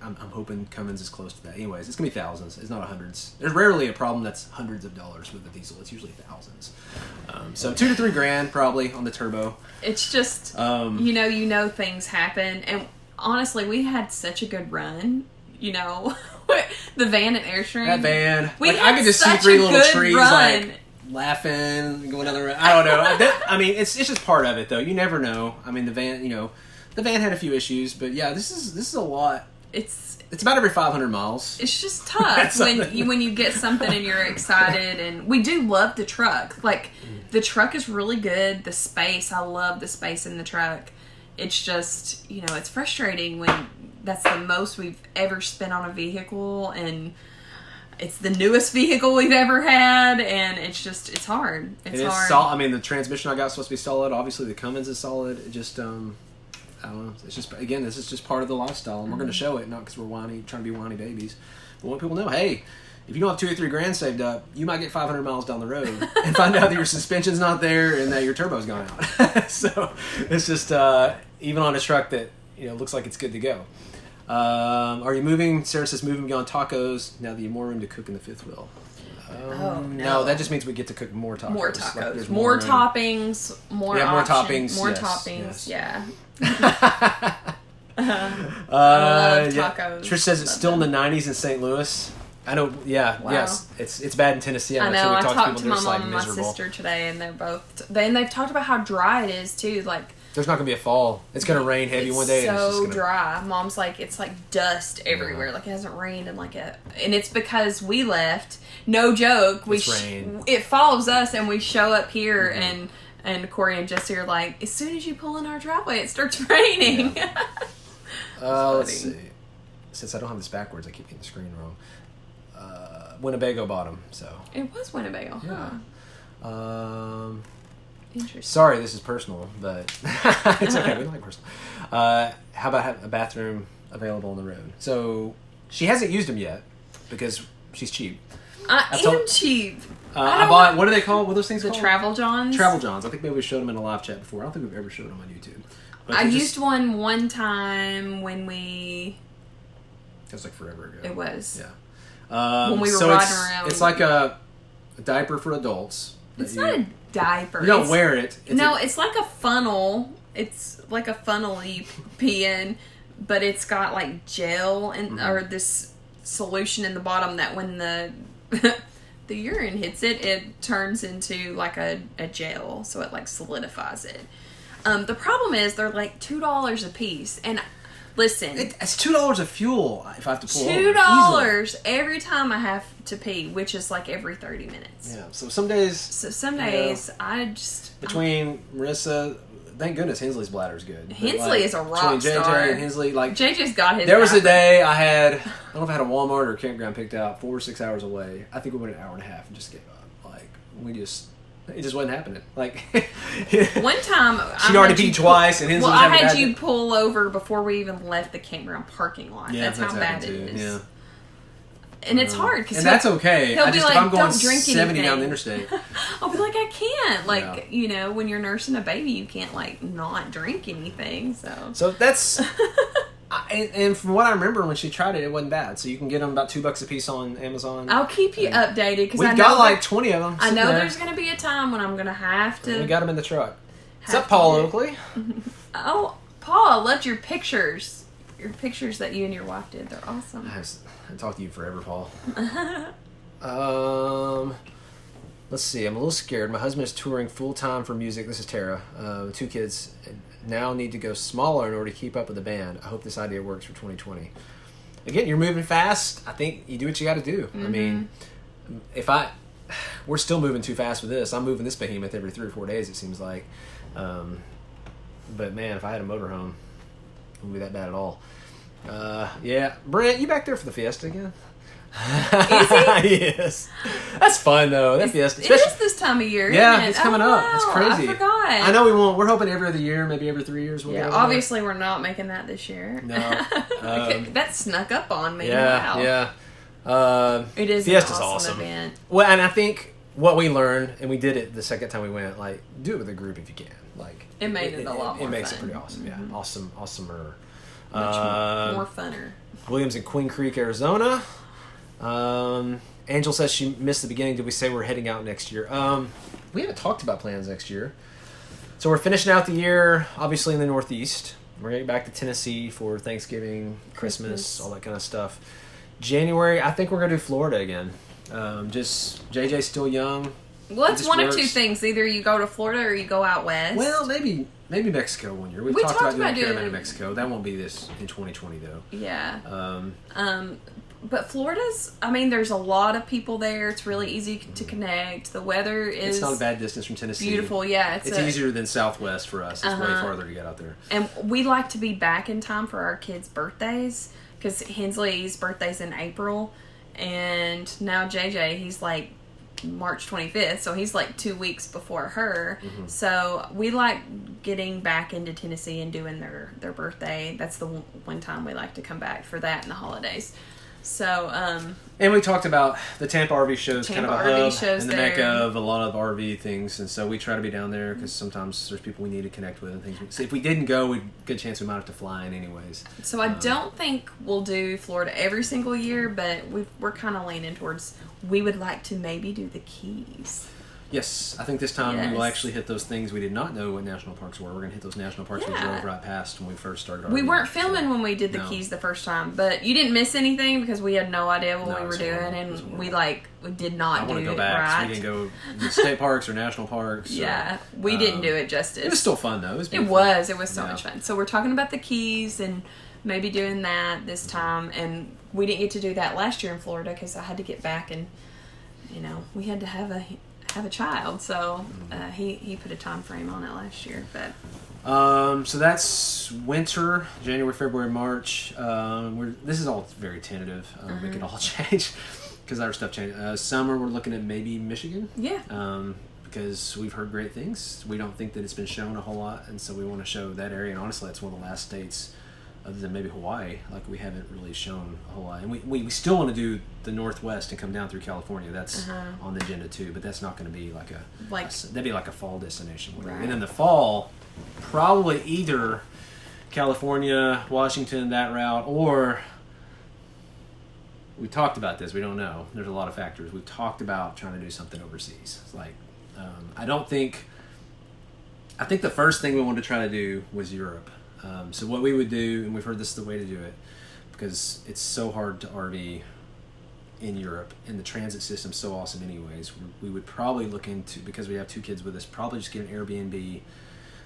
I'm hoping Cummins is close to that. Anyways, it's going to be thousands. It's not hundreds. There's rarely a problem that's hundreds of dollars with the diesel. It's usually thousands. So $2,000 to $3,000 probably on the turbo. It's just, you know things happen. And honestly, we had such a good run. You know, the van at Airstream. That van. I could just see 3 little trees like laughing, going down the road. I don't know. I mean, it's just part of it though. You never know. I mean, the van had a few issues, but yeah, this is a lot. It's about every 500 miles. It's just tough when you get something and you're excited. And we do love the truck. Like, the truck is really good. The space, I love the space in the truck. It's just, it's frustrating when that's the most we've ever spent on a vehicle. And it's the newest vehicle we've ever had. And it's hard. It's hard. I mean, the transmission I got is supposed to be solid. Obviously, the Cummins is solid. It just, I don't know. It's just, again, this is just part of the lifestyle, and we're going to show it, not because we're trying to be whiny babies. But we want people to know, hey, if you don't have $2,000 or $3,000 saved up, you might get 500 miles down the road and find out that your suspension's not there and that your turbo's gone out. So it's just even on a truck that looks like it's good to go. Are you moving? Sarah says moving beyond tacos now that you have more room to cook in the 5th wheel. No, that just means we get to cook more tacos. More tacos. Like more toppings. More options, more toppings. Yeah. Tacos. Trish says it's still in the 90s in St. Louis. I know. Yeah. Wow. Yes. It's bad in Tennessee. I know. I talked to my mom and my sister today, and they've talked about how dry it is too. Like, there's not gonna be a fall. It's gonna rain heavy one day. So and it's just dry. Mom's like, it's like dust everywhere. Yeah. Like, it hasn't rained and and it's because we left. No joke. It follows us, and we show up here and Corey and Jesse are like, as soon as you pull in our driveway, it starts raining. Yeah. Let's see. Since I don't have this backwards, I keep getting the screen wrong. Winnebago bottom. So it was Winnebago. Yeah. Huh? Interesting. Sorry, this is personal, but it's okay. We don't like personal. How about a bathroom available on the road? So she hasn't used them yet because she's cheap. I am cheap. I bought, what are they called? What are those things called? The Travel Johns? Travel Johns. I think maybe we showed them in a live chat before. I don't think we've ever showed them on YouTube. But I used one time when we... It was like forever ago. It was. Yeah. When we were riding around. It's like a diaper for adults. It's not a diaper. You don't wear it. It's like a funnel. It's like a funnel you pee in, but it's got like gel or this solution in the bottom that when the urine hits it, it turns into like a gel, so it like solidifies it. The problem is they're like $2 a piece, and listen, it's $2 of fuel if I have to pull $2 every time I have to pee, which is like every 30 minutes. Yeah, so some days I just between Marissa. Thank goodness Hensley's bladder is good. Hensley is a rock between star. JJ and Hensley, like JJ's got his. There was a day I had, I don't know if I had a Walmart or a campground picked out 4 or 6 hours away. I think we went an hour and a half and just gave up. Like, it just wasn't happening. Like one time, she'd already peed twice, and Hensley was having I had you pull over before we even left the campground parking lot. Yeah, that's how bad it is. Yeah. And it's hard because that's okay. He'll be like, if I'm going don't drink 70 anything. down the interstate, I'll be like, I can't. Like, you know, when you're nursing a baby, you can't like not drink anything. So that's. And from what I remember, when she tried it, it wasn't bad. So you can get them about $2 a piece on Amazon. I'll keep you updated because we've got like 20 of them. I know there's going to be a time when I'm going to have to. We got them in the truck. What's up, Paul Oakley? Oh, Paul, I loved your pictures. Your pictures that you and your wife did. They're awesome. I talk to you forever, Paul. Let's see. I'm a little scared. My husband is touring full time for music. This is Tara. 2 kids. Now need to go smaller in order to keep up with the band. I hope this idea works for 2020. Again, you're moving fast. I think you do what you got to do. I mean, we're still moving too fast with this. I'm moving this behemoth every 3 or 4 days, it seems like. But man, if I had a motorhome, it wouldn't be that bad at all. Yeah. Brent, you back there for the Fiesta again? Is he? Yes. That's fun though. That Fiesta. It is this time of year. Yeah, isn't it? it's coming up. It's crazy. I forgot. I know we won't. We're hoping every other year, maybe every 3 years. We'll obviously we're not making that this year. No. That snuck up on me. Yeah, wow. It is Fiesta's an awesome event. Well, and I think what we learned, and we did it the second time we went, like, do it with a group if you can. Like, it made it a lot more It makes fun. it pretty awesome. Yeah, awesomer. Much more funner. Williams in Queen Creek, Arizona. Angel says she missed the beginning. Did we say we're heading out next year? We haven't talked about plans next year. So we're finishing out the year, obviously in the Northeast. We're getting back to Tennessee for Thanksgiving, Christmas, all that kind of stuff. January, I think we're going to do Florida again. Just, JJ's still young. Well, it's one of two things. Either you go to Florida or you go out west. Well, maybe Mexico one year. We talked about doing a caravan in Mexico. That won't be this in 2020, though. Yeah. But Florida's, I mean, there's a lot of people there. It's really easy to connect. The weather is... It's not a bad distance from Tennessee. Beautiful, yeah. It's easier than Southwest for us. It's way farther to get out there. And we like to be back in time for our kids' birthdays, because Hensley's birthday's in April, and now JJ, he's like March 25th, so he's like 2 weeks before her. Mm-hmm. So we like getting back into Tennessee and doing their birthday. That's the one time we like to come back for that and the holidays. So, and we talked about the Tampa RV shows, kind of a hub and the mecca of a lot of RV things, and so we try to be down there because sometimes there's people we need to connect with and things. So if we didn't go, good chance we might have to fly in anyways. So I don't think we'll do Florida every single year, but we're kind of leaning towards we would like to maybe do the Keys. Yes, I think this time we will actually hit those things we did not know what national parks were. We're going to hit those national parks we drove right past when we first started our We weren't filming when we did the Keys the first time, but you didn't miss anything because we had no idea what we were doing, and we did not do it go back, right. So we didn't go to state parks or national parks. Yeah, we didn't do it justice. It was still fun, though. It was so much fun. So we're talking about the Keys and maybe doing that this time, and we didn't get to do that last year in Florida because I had to get back and, we had to have a child, so he put a time frame on it last year. But so that's winter, January, February, March. This is all very tentative. It could all change because our stuff changed. Summer, we're looking at maybe Michigan. Yeah. Because we've heard great things. We don't think that it's been shown a whole lot, and so we want to show that area. And honestly, that's one of the last states, other than maybe Hawaii, like we haven't really shown a whole lot. And we still want to do the Northwest and come down through California. That's on the agenda too, but that's not going to be that'd be like a fall destination. Right. And in the fall, probably either California, Washington, that route, or we talked about this. We don't know. There's a lot of factors. We've talked about trying to do something overseas. Like, I think the first thing we wanted to try to do was Europe. So what we would do, and we've heard this is the way to do it, because it's so hard to RV in Europe, and the transit system's so awesome anyways, we would probably look into, because we have 2 kids with us, probably just get an Airbnb,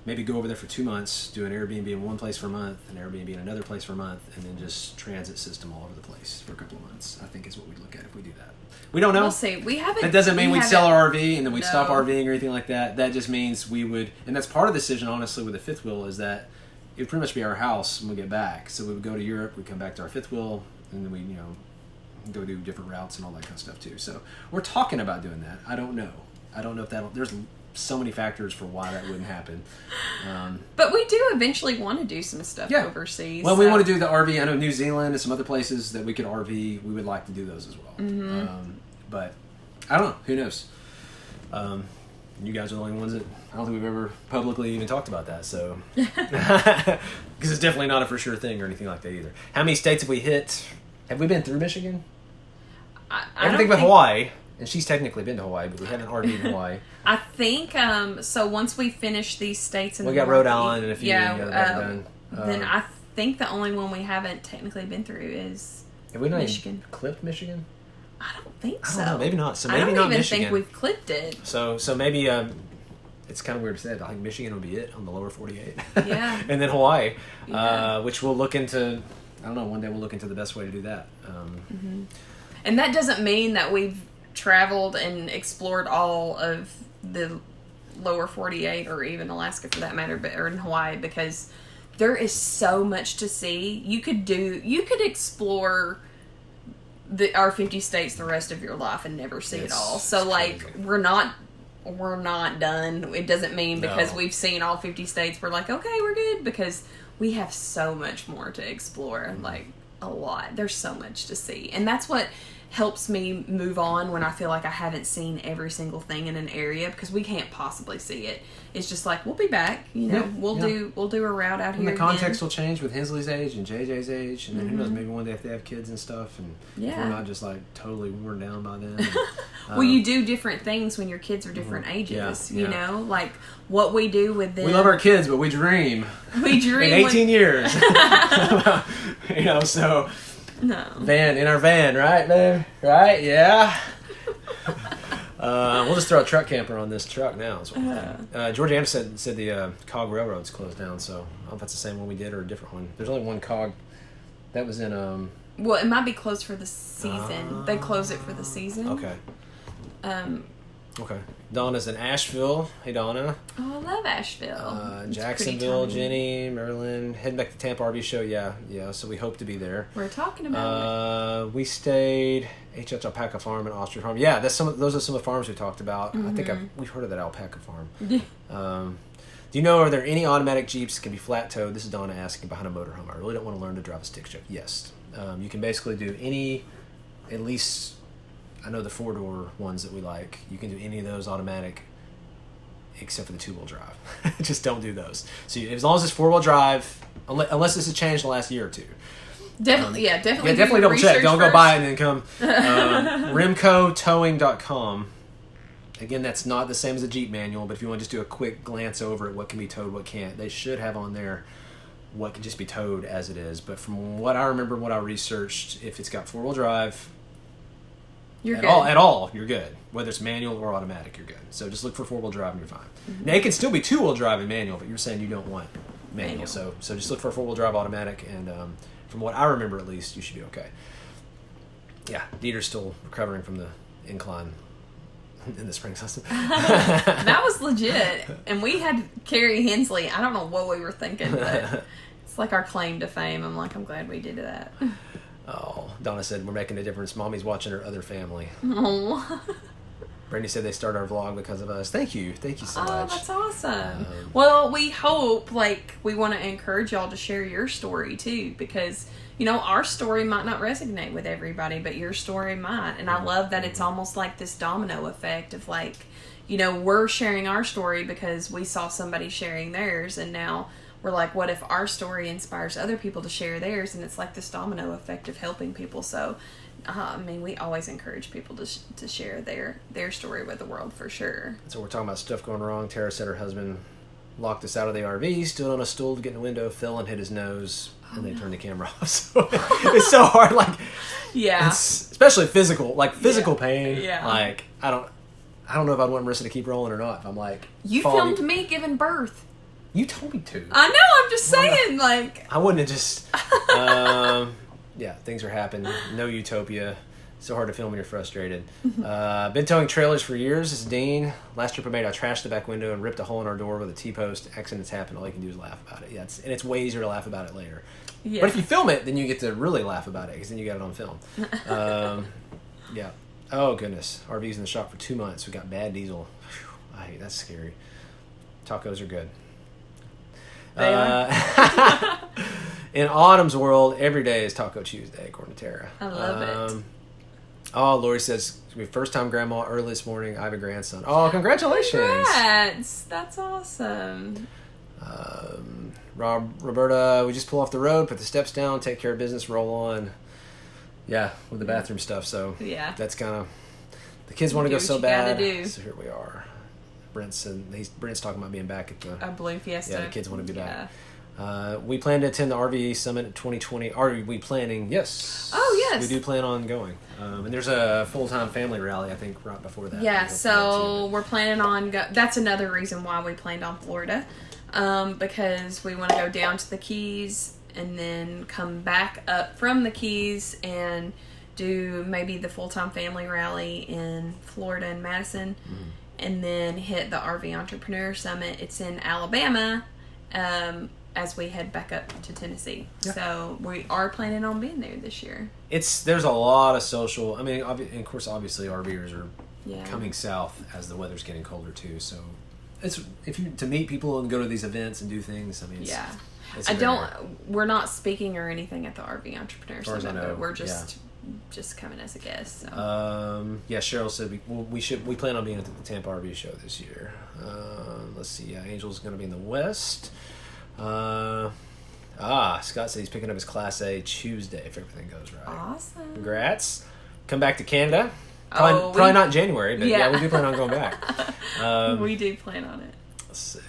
maybe go over there for 2 months, do an Airbnb in one place for a month, an Airbnb in another place for a month, and then just transit system all over the place for a couple of months. I think is what we'd look at if we do that. We don't know. We'll see. That doesn't mean we'd sell our RV and then we'd stop RVing or anything like that. That just means we would, and that's part of the decision, honestly, with the fifth wheel, is that it would pretty much be our house when we get back. So we would go to Europe, we'd come back to our fifth wheel, and then we, go do different routes and all that kind of stuff too. So we're talking about doing that. I don't know. I don't know if there's so many factors for why that wouldn't happen. But we do eventually want to do some stuff overseas. Well, we want to do the RV. I know New Zealand and some other places that we could RV. We would like to do those as well. But I don't know. Who knows? You guys are the only ones that I don't think we've ever publicly even talked about that. So because it's definitely not a for sure thing or anything like that either. How many states have we hit? Have we been through Michigan? Everything but Hawaii. And she's technically been to Hawaii, but we haven't RV'd in Hawaii. I think, so once we finish these states in we got Rhode Island and a few done. Then I think the only one we haven't technically been through is have we not Michigan. Clipped Michigan? I don't think so. I don't know, maybe not. So maybe not Michigan. I don't even think we've clipped it. So maybe it's kind of weird to say. I think Michigan will be it on the lower 48. Yeah. And then Hawaii, which we'll look into. I don't know. One day we'll look into the best way to do that. And that doesn't mean that we've traveled and explored all of the lower 48 or even Alaska for that matter, or in Hawaii, because there is so much to see. You could explore our 50 states the rest of your life and never see it all. So like we're not done. It doesn't mean because we've seen all 50 states we're like, okay, we're good, because we have so much more to explore. Like a lot. There's so much to see. And that's what helps me move on when I feel like I haven't seen every single thing in an area, because we can't possibly see it. It's just like, we'll be back, we'll do a route out here. And the context will change with Hensley's age and JJ's age, and then who knows, maybe one day if they have kids and stuff, and if we're not just like totally worn down by then. Well, you do different things when your kids are different ages, you know, like what we do with them. We love our kids, but we dream. We dream in 18 years. So no. In our van, right, babe? Right? Yeah. We'll just throw a truck camper on this truck now. Georgeana said the Cog Railroad's closed down, so I don't know if that's the same one we did or a different one. There's only one Cog that was in well, it might be closed for the season. They close it for the season. Okay. Okay. Donna's in Asheville. Hey, Donna. Oh, I love Asheville. Jacksonville, Jenny, Maryland. Heading back to Tampa RV show. Yeah. So we hope to be there. We're talking about it. We stayed HH Alpaca Farm and Ostrich Farm. Yeah, those are some of the farms we talked about. I think we've heard of that alpaca farm. Do you know, are there any automatic Jeeps that can be flat towed? This is Donna asking behind a motorhome. I really don't want to learn to drive a stick shift. Yes. You can basically do any, at least, I know the 4-door ones that we like. You can do any of those automatic, except for the 2-wheel drive. Just don't do those. So as long as it's 4-wheel drive, unless this has changed in the last year or two. Definitely. Definitely double check. Don't go buy it and then come. RimcoTowing.com. Again, that's not the same as a Jeep manual, but if you want to just do a quick glance over at what can be towed, what can't, they should have on there what can just be towed as it is. But from what I remember, what I researched, if it's got 4-wheel drive, you're good. At all, you're good. Whether it's manual or automatic, you're good. So just look for 4-wheel drive and you're fine. Now, it can still be 2-wheel drive and manual, but you're saying you don't want manual. So just look for 4-wheel drive automatic, and from what I remember at least, you should be okay. Yeah, Dieter's still recovering from the incline in the spring system. That was legit. And we had Carrie Hensley. I don't know what we were thinking, but it's like our claim to fame. I'm glad we did that. Oh, Donna said, we're making a difference. Mommy's watching her other family. Oh. Brittany said they started our vlog because of us. Thank you so much. Oh, that's awesome. Well, we hope, we want to encourage y'all to share your story too, because, our story might not resonate with everybody, but your story might. And I love that it's almost like this domino effect of we're sharing our story because we saw somebody sharing theirs, and now we're like, what if our story inspires other people to share theirs? And it's like this domino effect of helping people. So, we always encourage people to share their story with the world, for sure. So we're talking about stuff going wrong. Tara said her husband locked us out of the RV, stood on a stool to get in the window, fell and hit his nose, and they turned the camera off. So it's so hard. Yeah. Especially physical pain. Yeah. I don't know if I'd want Marissa to keep rolling or not. If I'm you filmed me giving birth. You told me to. I know, I'm just saying, I wouldn't have just... yeah, things are happening. No utopia. So hard to film when you're frustrated. Been towing trailers for years. This is Dean. Last trip I made, I trashed the back window and ripped a hole in our door with a T-post. Accidents happen. All you can do is laugh about it. Yeah, it's way easier to laugh about it later. Yeah. But if you film it, then you get to really laugh about it, because then you got it on film. Yeah. Oh, goodness. RV's in the shop for 2 months. We got bad diesel. Whew, I hate that's scary. Tacos are good. They are. In Aadam's world, every day is Taco Tuesday, according to Tara. I love it. Oh, Lori says, first time grandma early this morning. I have a grandson. Oh, congratulations. Congrats. That's awesome. Roberta, we just pull off the road, put the steps down, take care of business, roll on. Yeah, with the bathroom stuff. So that's kind of, the kids want to go so bad. So here we are. Brent's talking about being back at a Blue Fiesta. Yeah, the kids want to be back. We plan to attend the RV Summit 2020. Are we planning? Yes. Oh, yes. We do plan on going. And there's a full-time family rally, I think, right before that. Yeah, so we're planning on... That's another reason why we planned on Florida. Because we want to go down to the Keys and then come back up from the Keys and do maybe the full-time family rally in Florida and Madison. Mm-hmm. And then hit the RV Entrepreneur Summit. It's in Alabama. As we head back up to Tennessee. Yeah. So we are planning on being there this year. There's a lot of social, I mean, of course, obviously RVers are coming south as the weather's getting colder too. So it's, to meet people and go to these events and do things, I mean, we're not speaking or anything at the RV Entrepreneur Summit, but we're just coming as a guest. So. Cheryl said we plan on being at the Tampa RV show this year. Let's see, Angel's going to be in the West. Scott said he's picking up his Class A Tuesday if everything goes right. Awesome. Congrats. Come back to Canada. Probably not in January, but we do plan on going back. We do plan on it. Let's see.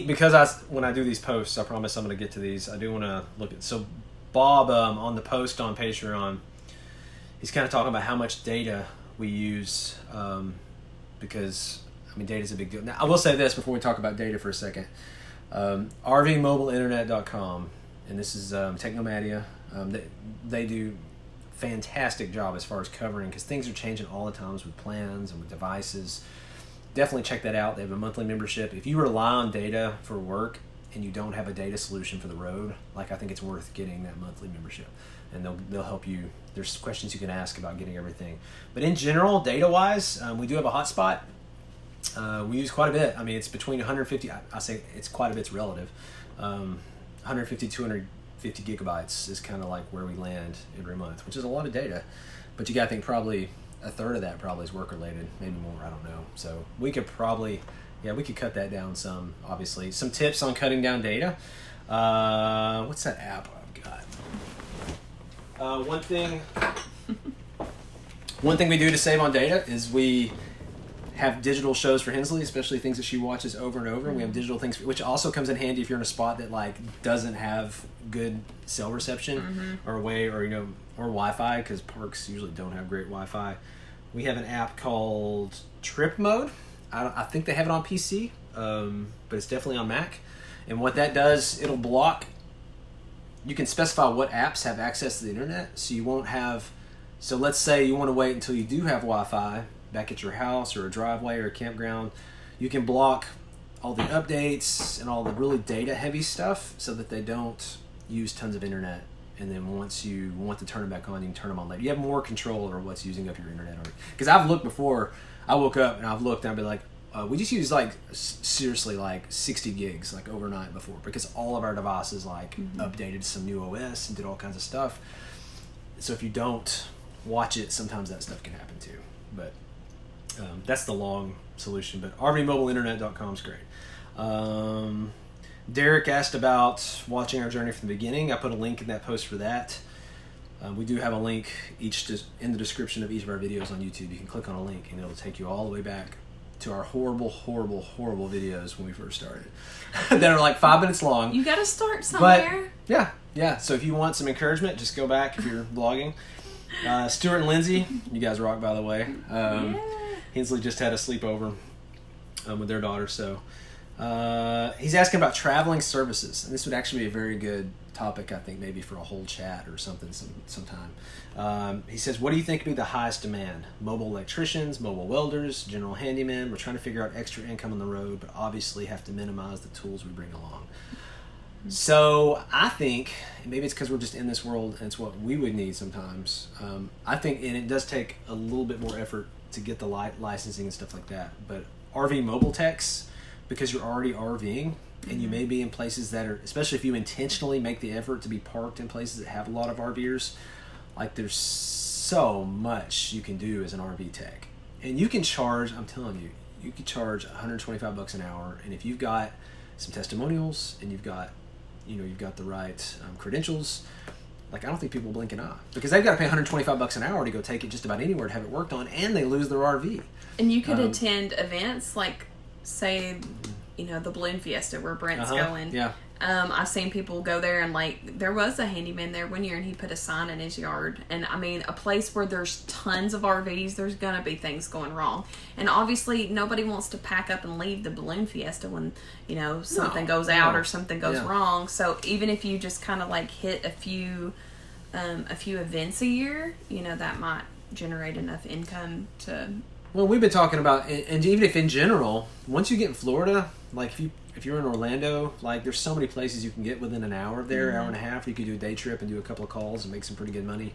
Because when I do these posts, I promise I'm going to get to these. I do want to look at, so Bob, on the post on Patreon, he's kind of talking about how much data we use, because data is a big deal. Now, I will say this before we talk about data for a second. RVMobileInternet.com, and this is Technomadia. They do fantastic job as far as covering, because things are changing all the times with plans and with devices. Definitely check that out. They have a monthly membership. If you rely on data for work and you don't have a data solution for the road, I think it's worth getting that monthly membership, and they'll help you. There's questions you can ask about getting everything. But in general, data-wise, we do have a hotspot. We use quite a bit. It's between 150, I say it's quite a bit's relative. 150, 250 gigabytes is kind of like where we land every month, which is a lot of data. But you got to think probably a third of that probably is work related, maybe more, I don't know. So we could probably, we could cut that down some, obviously. Some tips on cutting down data. What's that app I've got? One thing we do to save on data is we have digital shows for Hensley, especially things that she watches over and over. And we have digital things, which also comes in handy if you're in a spot that doesn't have good cell reception or Wi-Fi, because parks usually don't have great Wi-Fi. We have an app called Trip Mode. I think they have it on PC, but it's definitely on Mac. And what that does, it'll block. You can specify what apps have access to the internet, so you won't have. So let's say you want to wait until you do have Wi-Fi back at your house or a driveway or a campground. You can block all the updates and all the really data heavy stuff so that they don't use tons of internet. And then once you want to turn them back on, you can turn them on later. You have more control over what's using up your internet. Because I've looked before, I woke up and I've looked and I've been like, we just use seriously 60 gigs overnight before, because all of our devices updated some new OS and did all kinds of stuff. So if you don't watch it, sometimes that stuff can happen too. But that's the long solution. But RVMobileInternet.com is great. Derek asked about watching our journey from the beginning. I put a link in that post for that. We do have a link in the description of each of our videos on YouTube. You can click on a link and it'll take you all the way back to our horrible videos when we first started that are 5 minutes long. You got to start somewhere. But, yeah. So if you want some encouragement, just go back if you're vlogging. Stuart and Lindsay, you guys rock, by the way. Hensley just had a sleepover with their daughter, so he's asking about traveling services, and this would actually be a very good topic, I think, maybe for a whole chat or something sometime. He says, what do you think would be the highest demand? Mobile electricians, mobile welders, general handymen. We're trying to figure out extra income on the road, but obviously have to minimize the tools we bring along. So I think, maybe it's because we're just in this world and it's what we would need sometimes. I think, and it does take a little bit more effort to get the licensing and stuff like that. But RV mobile techs, because you're already RVing and you may be in places that are, especially if you intentionally make the effort to be parked in places that have a lot of RVers, like there's so much you can do as an RV tech. And you can charge, I'm telling you, you can charge $125 an hour. And if you've got some testimonials and you've got the right credentials, like I don't think people blink an eye because they've got to pay $125 an hour to go take it just about anywhere to have it worked on, and they lose their RV. And you could attend events like, say, the Balloon Fiesta where Brent's going. Yeah. I've seen people go there and like there was a handyman there one year and he put a sign in his yard, and I mean a place where there's tons of RVs, there's gonna be things going wrong, and obviously nobody wants to pack up and leave the Balloon Fiesta when something goes out or something goes wrong. So even if you just kind of like hit a few events a year, that might generate enough income to. Well, we've been talking about, and even if in general, once you get in Florida, like if you're in Orlando, like there's so many places you can get within an hour there, hour and a half. You could do a day trip and do a couple of calls and make some pretty good money.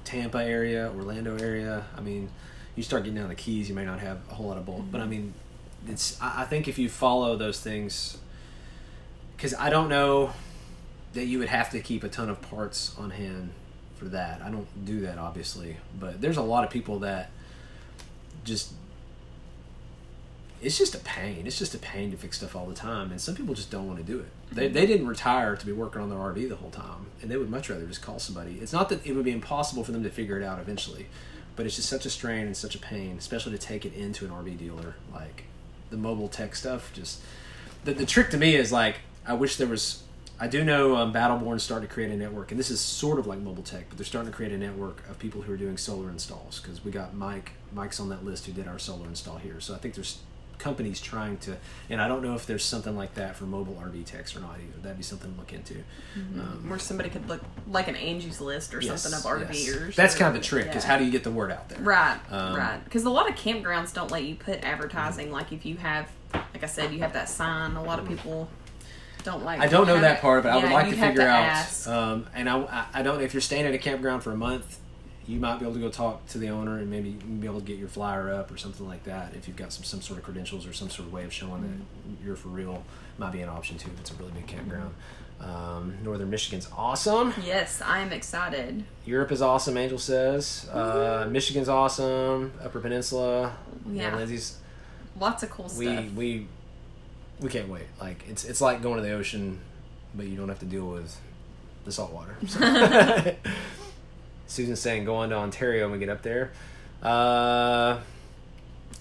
Tampa area, Orlando area. I mean, you start getting down the Keys, you may not have a whole lot of bulk, but I mean, I think if you follow those things, because I don't know that you would have to keep a ton of parts on hand for that. I don't do that, obviously, but there's a lot of people that it's just a pain. It's just a pain to fix stuff all the time, and some people just don't want to do it. They didn't retire to be working on their RV the whole time, and they would much rather just call somebody. It's not that it would be impossible for them to figure it out eventually, but it's just such a strain and such a pain, especially to take it into an RV dealer. Like the mobile tech stuff, just the trick to me is like I do know Battleborn's starting to create a network, and this is sort of like mobile tech, but they're starting to create a network of people who are doing solar installs, because we got Mike's on that list who did our solar install here. So I think there's companies trying to, and I don't know if there's something like that for mobile RV techs or not either. That'd be something to look into. Where somebody could look like an Angie's List or something of RVers. That's kind of the trick, is how do you get the word out there? Right, right. Because a lot of campgrounds don't let you put advertising. Like if you have, like I said, you have that sign, a lot of people don't like. I don't know that part, but I would like to figure out. And I don't know if you're staying at a campground for a month, you might be able to go talk to the owner and maybe be able to get your flyer up or something like that. If you've got some sort of credentials or some sort of way of showing that you're for real, might be an option too if it's a really big campground. Northern Michigan's awesome. Yes, I am excited. Europe is awesome, Angel says. Michigan's awesome. Upper Peninsula. Yeah. Lindsay's. Lots of cool stuff. We can't wait. Like it's like going to the ocean, but you don't have to deal with the salt water. So. Susan's saying go on to Ontario when we get up there.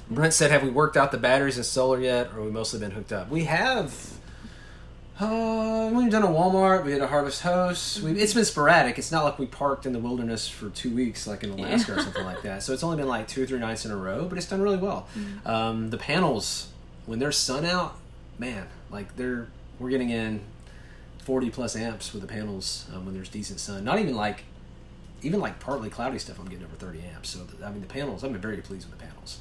Brent said, have we worked out the batteries and solar yet, or have we mostly been hooked up? We have. We've done a Walmart. We did a Harvest Host. It's been sporadic. It's not like we parked in the wilderness for 2 weeks like in Alaska or something like that. So it's only been like 2 or 3 nights in a row, but it's done really well. The panels, when there's sun out, man, like we're getting in 40 plus amps with the panels when there's decent sun. Not even like partly cloudy stuff, I'm getting over 30 amps. So I mean the panels, I've been very pleased with the panels.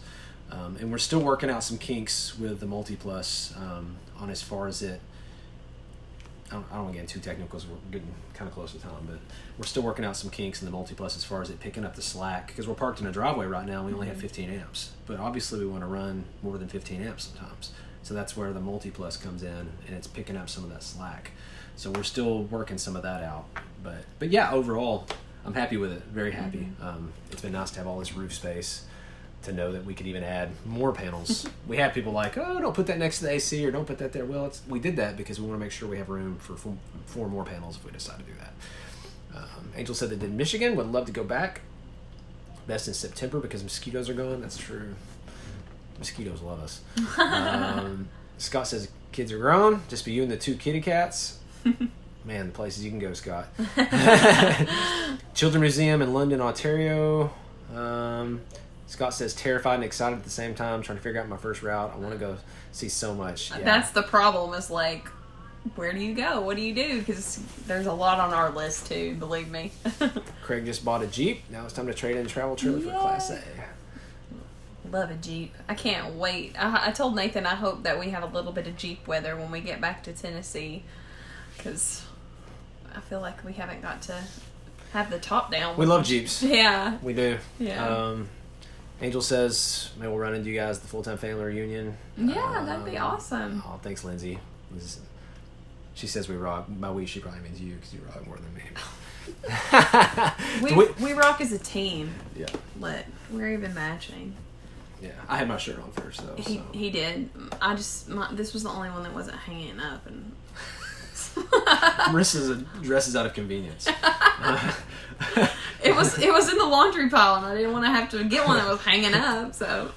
And we're still working out some kinks with the Multi-Plus on as far as it. I don't want to get into too technical because we're getting kind of close to time, but we're still working out some kinks in the Multi-Plus as far as it picking up the slack, because we're parked in a driveway right now and we only have 15 amps. But obviously we want to run more than 15 amps sometimes. So that's where the Multi-Plus comes in, and it's picking up some of that slack. So we're still working some of that out. But yeah, overall, I'm happy with it. Very happy. It's been nice to have all this roof space, to know that we could even add more panels. We had people like, oh, don't put that next to the AC or don't put that there. Well, we did that because we want to make sure we have room for 4 more panels if we decide to do that. Angel said they did Michigan. Would love to go back. Best in September because mosquitoes are gone. That's true. Mosquitoes love us. Scott says kids are grown. Just be you and the 2 kitty cats. Man, the places you can go, Scott. Children's Museum in London, Ontario. Scott says terrified and excited at the same time, trying to figure out my first route. I want to go see so much. Yeah. That's the problem, is like, where do you go? What do you do? Because there's a lot on our list too, believe me. Craig just bought a Jeep. Now it's time to trade in a travel trailer for Class A. Love a Jeep. I can't wait. I told Nathan I hope that we have a little bit of Jeep weather when we get back to Tennessee. because I feel like we haven't got to have the top down. We love Jeeps. Yeah. We do. Yeah. Angel says, maybe we'll run into you guys at the full-time family reunion. Yeah, that'd be awesome. Oh, thanks, Lindsay. She says we rock. By we, she probably means you, because you rock more than me. we rock as a team. Yeah. We're even matching. Yeah, I had my shirt on first, though. He did. This was the only one that wasn't hanging up, and Marissa dresses out of convenience. It was in the laundry pile, and I didn't want to have to get one that was hanging up. So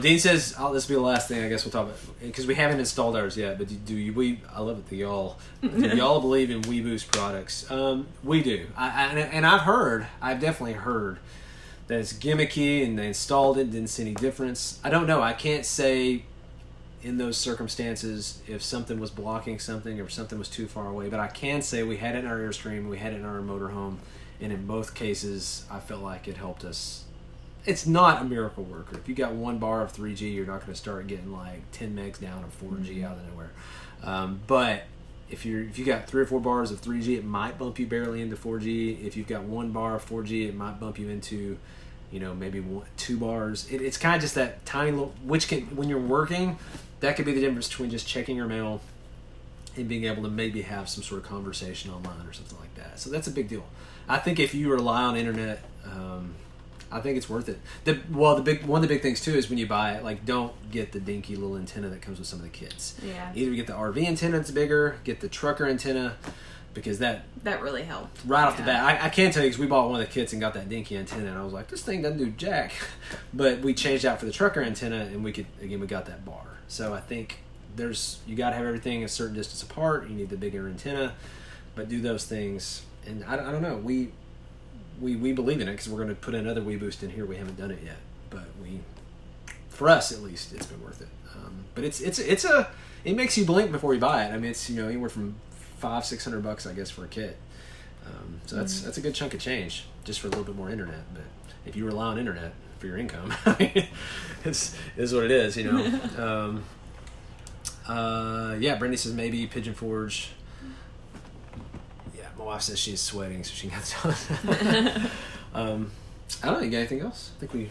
Dean says, this will be the last thing I guess we'll talk about, because we haven't installed ours yet. But I love it that y'all believe in WeBoost products. We do. I've definitely heard that it's gimmicky, and they installed it, didn't see any difference. I don't know. I can't say in those circumstances if something was blocking something or something was too far away, but I can say we had it in our Airstream, we had it in our motorhome, and in both cases I felt like it helped us. It's not a miracle worker. If you got 1 bar of 3G, you're not going to start getting like 10 megs down of 4G out of nowhere. But if you got 3 or 4 bars of 3G, it might bump you barely into 4G. If you've got 1 bar of 4G, it might bump you into, maybe 2 bars. It's kind of just that tiny little, when you're working, that could be the difference between just checking your mail and being able to maybe have some sort of conversation online or something like that. So that's a big deal. I think if you rely on internet, I think it's worth it. One of the big things too is when you buy it, like, don't get the dinky little antenna that comes with some of the kits. Yeah. Either get the RV antenna that's bigger, get the trucker antenna, because that really helped right off the bat. I can tell you, because we bought one of the kits and got that dinky antenna, and I was like, this thing doesn't do jack. But we changed out for the trucker antenna, and we got that bar. So I think you got to have everything a certain distance apart. You need the bigger antenna, but do those things. And I don't know. We believe in it because we're going to put another WeBoost in here. We haven't done it yet, but for us at least, it's been worth it. But it makes you blink before you buy it. I mean, it's anywhere from $500-$600 I guess for a kit. So that's a good chunk of change just for a little bit more internet. But if you rely on internet for your income, it is what it is, Yeah, Brittany says maybe Pigeon Forge. Yeah, my wife says she's sweating, so she got some. I don't know. You got anything else? I think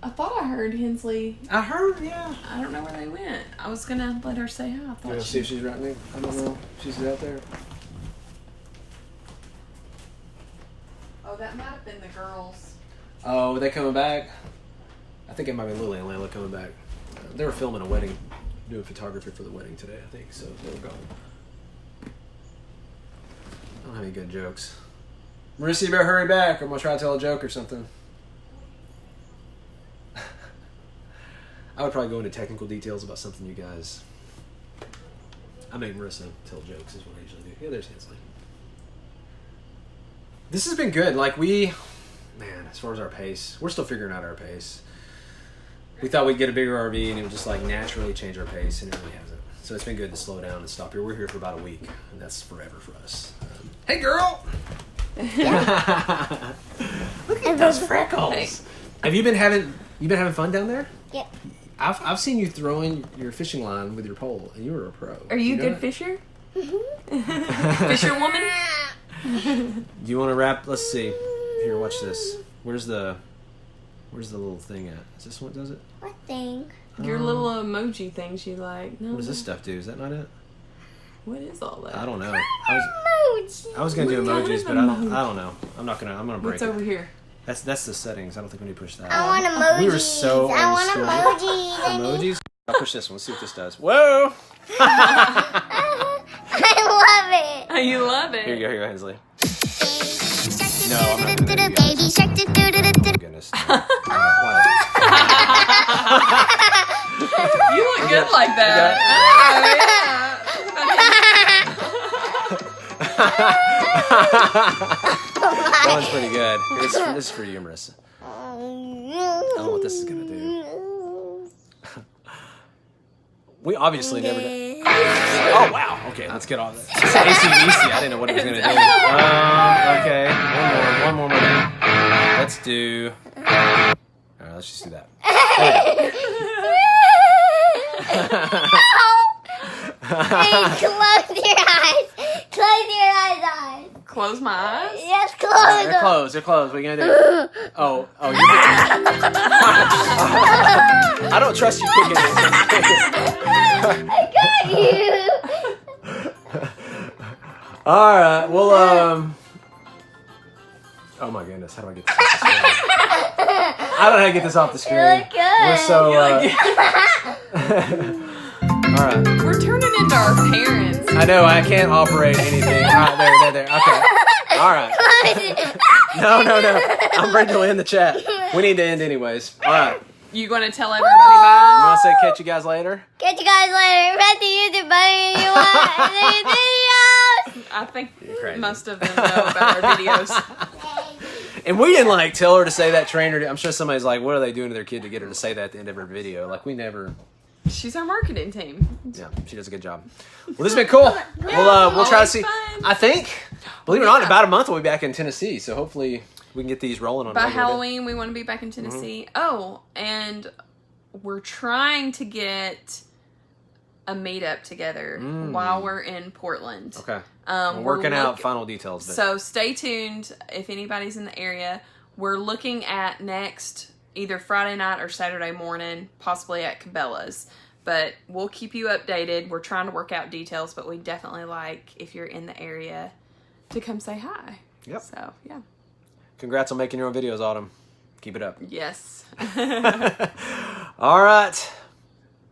I thought I heard Hensley. I heard, yeah. I don't know where they went. I was gonna let her say hi. You want to see if she's right there? I don't know. She's out there. Oh, that might have been the girls. Oh, are they coming back? I think it might be Lily and Layla coming back. They were filming a wedding, doing photography for the wedding today, I think, so they were gone. I don't have any good jokes. Marissa, you better hurry back, or I'm going to try to tell a joke or something. I would probably go into technical details about something you guys... I make Marissa tell jokes is what I usually do. Yeah, there's Hensley. This has been good. As far as our pace, we're still figuring out our pace. We thought we'd get a bigger RV and it would just naturally change our pace, and it really hasn't. So it's been good to slow down and stop here. We're here for about a week, and that's forever for us. Hey, girl! Look at those freckles. Hey. Have you been having fun down there? Yep. I've seen you throwing your fishing line with your pole, and you were a pro. Are you a good fisher? Fisher woman? Do you want to wrap? Let's see. Here, watch this. Where's the little thing at? Is this what does it? What thing? Your little emoji things you like. No. What does this stuff do? Is that not it? What is all that? I don't know. Emoji. I was gonna do emojis, but I don't know. I'm gonna break What's over here? That's the settings. I don't think we need to push that. I want emojis. We were so I want emojis. Emojis? I'll push this one. Let's see what this does. Whoa! I love it. Oh, you love it. Here you go, Hensley. No, I'm not doing that. Baby shark. Oh, goodness. You look good like that. That one's pretty good. This is for you, Marissa. I don't know what this is going to do. We obviously never did. Oh, wow. Okay, let's get off that. It's AC/DC. I didn't know what it was going to do. Okay, one more. Let's do... All right, let's just do that. close your eyes. Close your eyes. Close my eyes? Yes, close them. They're closed. What are you gonna do? Oh, you I don't trust you picking this. I got you. All right. Well, oh my goodness, how do I get this off the screen? I don't know how to get this off the screen. You look good. We're so. All right. We're turning into our parents. I know I can't operate anything. All right, there. Okay. All right. No. I'm ready to end the chat. We need to end anyways. All right. You going to tell everybody bye? You want to say catch you guys later? Catch you guys later. Remember to YouTube buddy. You want these videos? I think most of them know about our videos. And we didn't tell her to say that, train her. I'm sure somebody's like, what are they doing to their kid to get her to say that at the end of her video? We never. She's our marketing team. Yeah, she does a good job. Well, this has been cool. We'll try to see. Fun. I think, believe it or not, in about a month we'll be back in Tennessee. So hopefully we can get these rolling on. By Halloween, we want to be back in Tennessee. Mm-hmm. Oh, and we're trying to get a meetup together while we're in Portland. Okay. We're working out final details. So stay tuned if anybody's in the area. We're looking at next either Friday night or Saturday morning, possibly at Cabela's. But we'll keep you updated. We're trying to work out details, but we definitely if you're in the area, to come say hi. Yep. So, yeah. Congrats on making your own videos, Aadam. Keep it up. Yes. All right.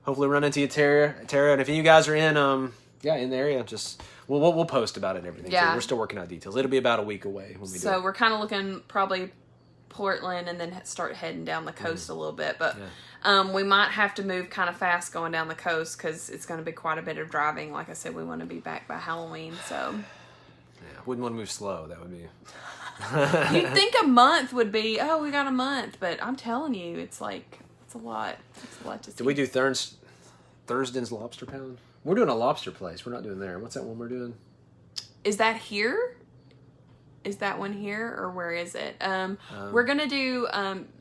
Hopefully run into you, Tara. And if you guys are in the area, just we'll post about it and everything. Yeah. So we're still working out details. It'll be about a week away when we do it. So we're kind of looking probably Portland and then start heading down the coast a little bit. But we might have to move kind of fast going down the coast because it's going to be quite a bit of driving. Like I said, we want to be back by Halloween. So wouldn't want to move slow. That would be. You'd think a month would be, we got a month. But I'm telling you, it's a lot. It's a lot to see. Did we do Thurston's Lobster Pound? We're doing a lobster place. We're not doing there. What's that one we're doing? Is that here? Is that one here or where is it? We're gonna do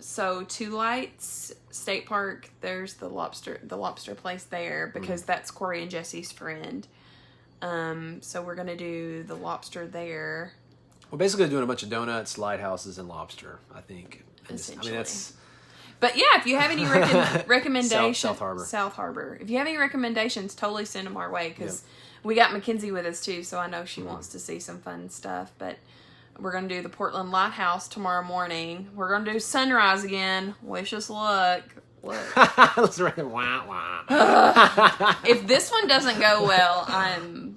so Two Lights State Park. There's the lobster place there because that's Corey and Jesse's friend. So we're gonna do the lobster there. We're basically doing a bunch of donuts, lighthouses, and lobster. I think. Essentially. But yeah, if you have any recommendations, South Harbor. If you have any recommendations, totally send them our way because we got Mackenzie with us too, so I know she wants to see some fun stuff. But we're gonna do the Portland Lighthouse tomorrow morning. We're gonna do sunrise again. Wish us luck. If this one doesn't go well, I'm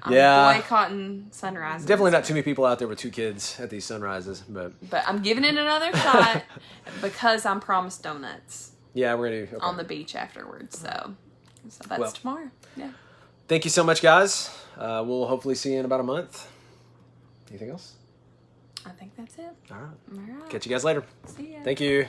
boycotting sunrises. Definitely not too many people out there with 2 kids at these sunrises, but I'm giving it another shot because I'm promised donuts. Yeah, we're gonna on the beach afterwards. So that's tomorrow. Yeah. Thank you so much, guys. We'll hopefully see you in about a month. Anything else? I think that's it. All right. All right. Catch you guys later. See ya. Thank you.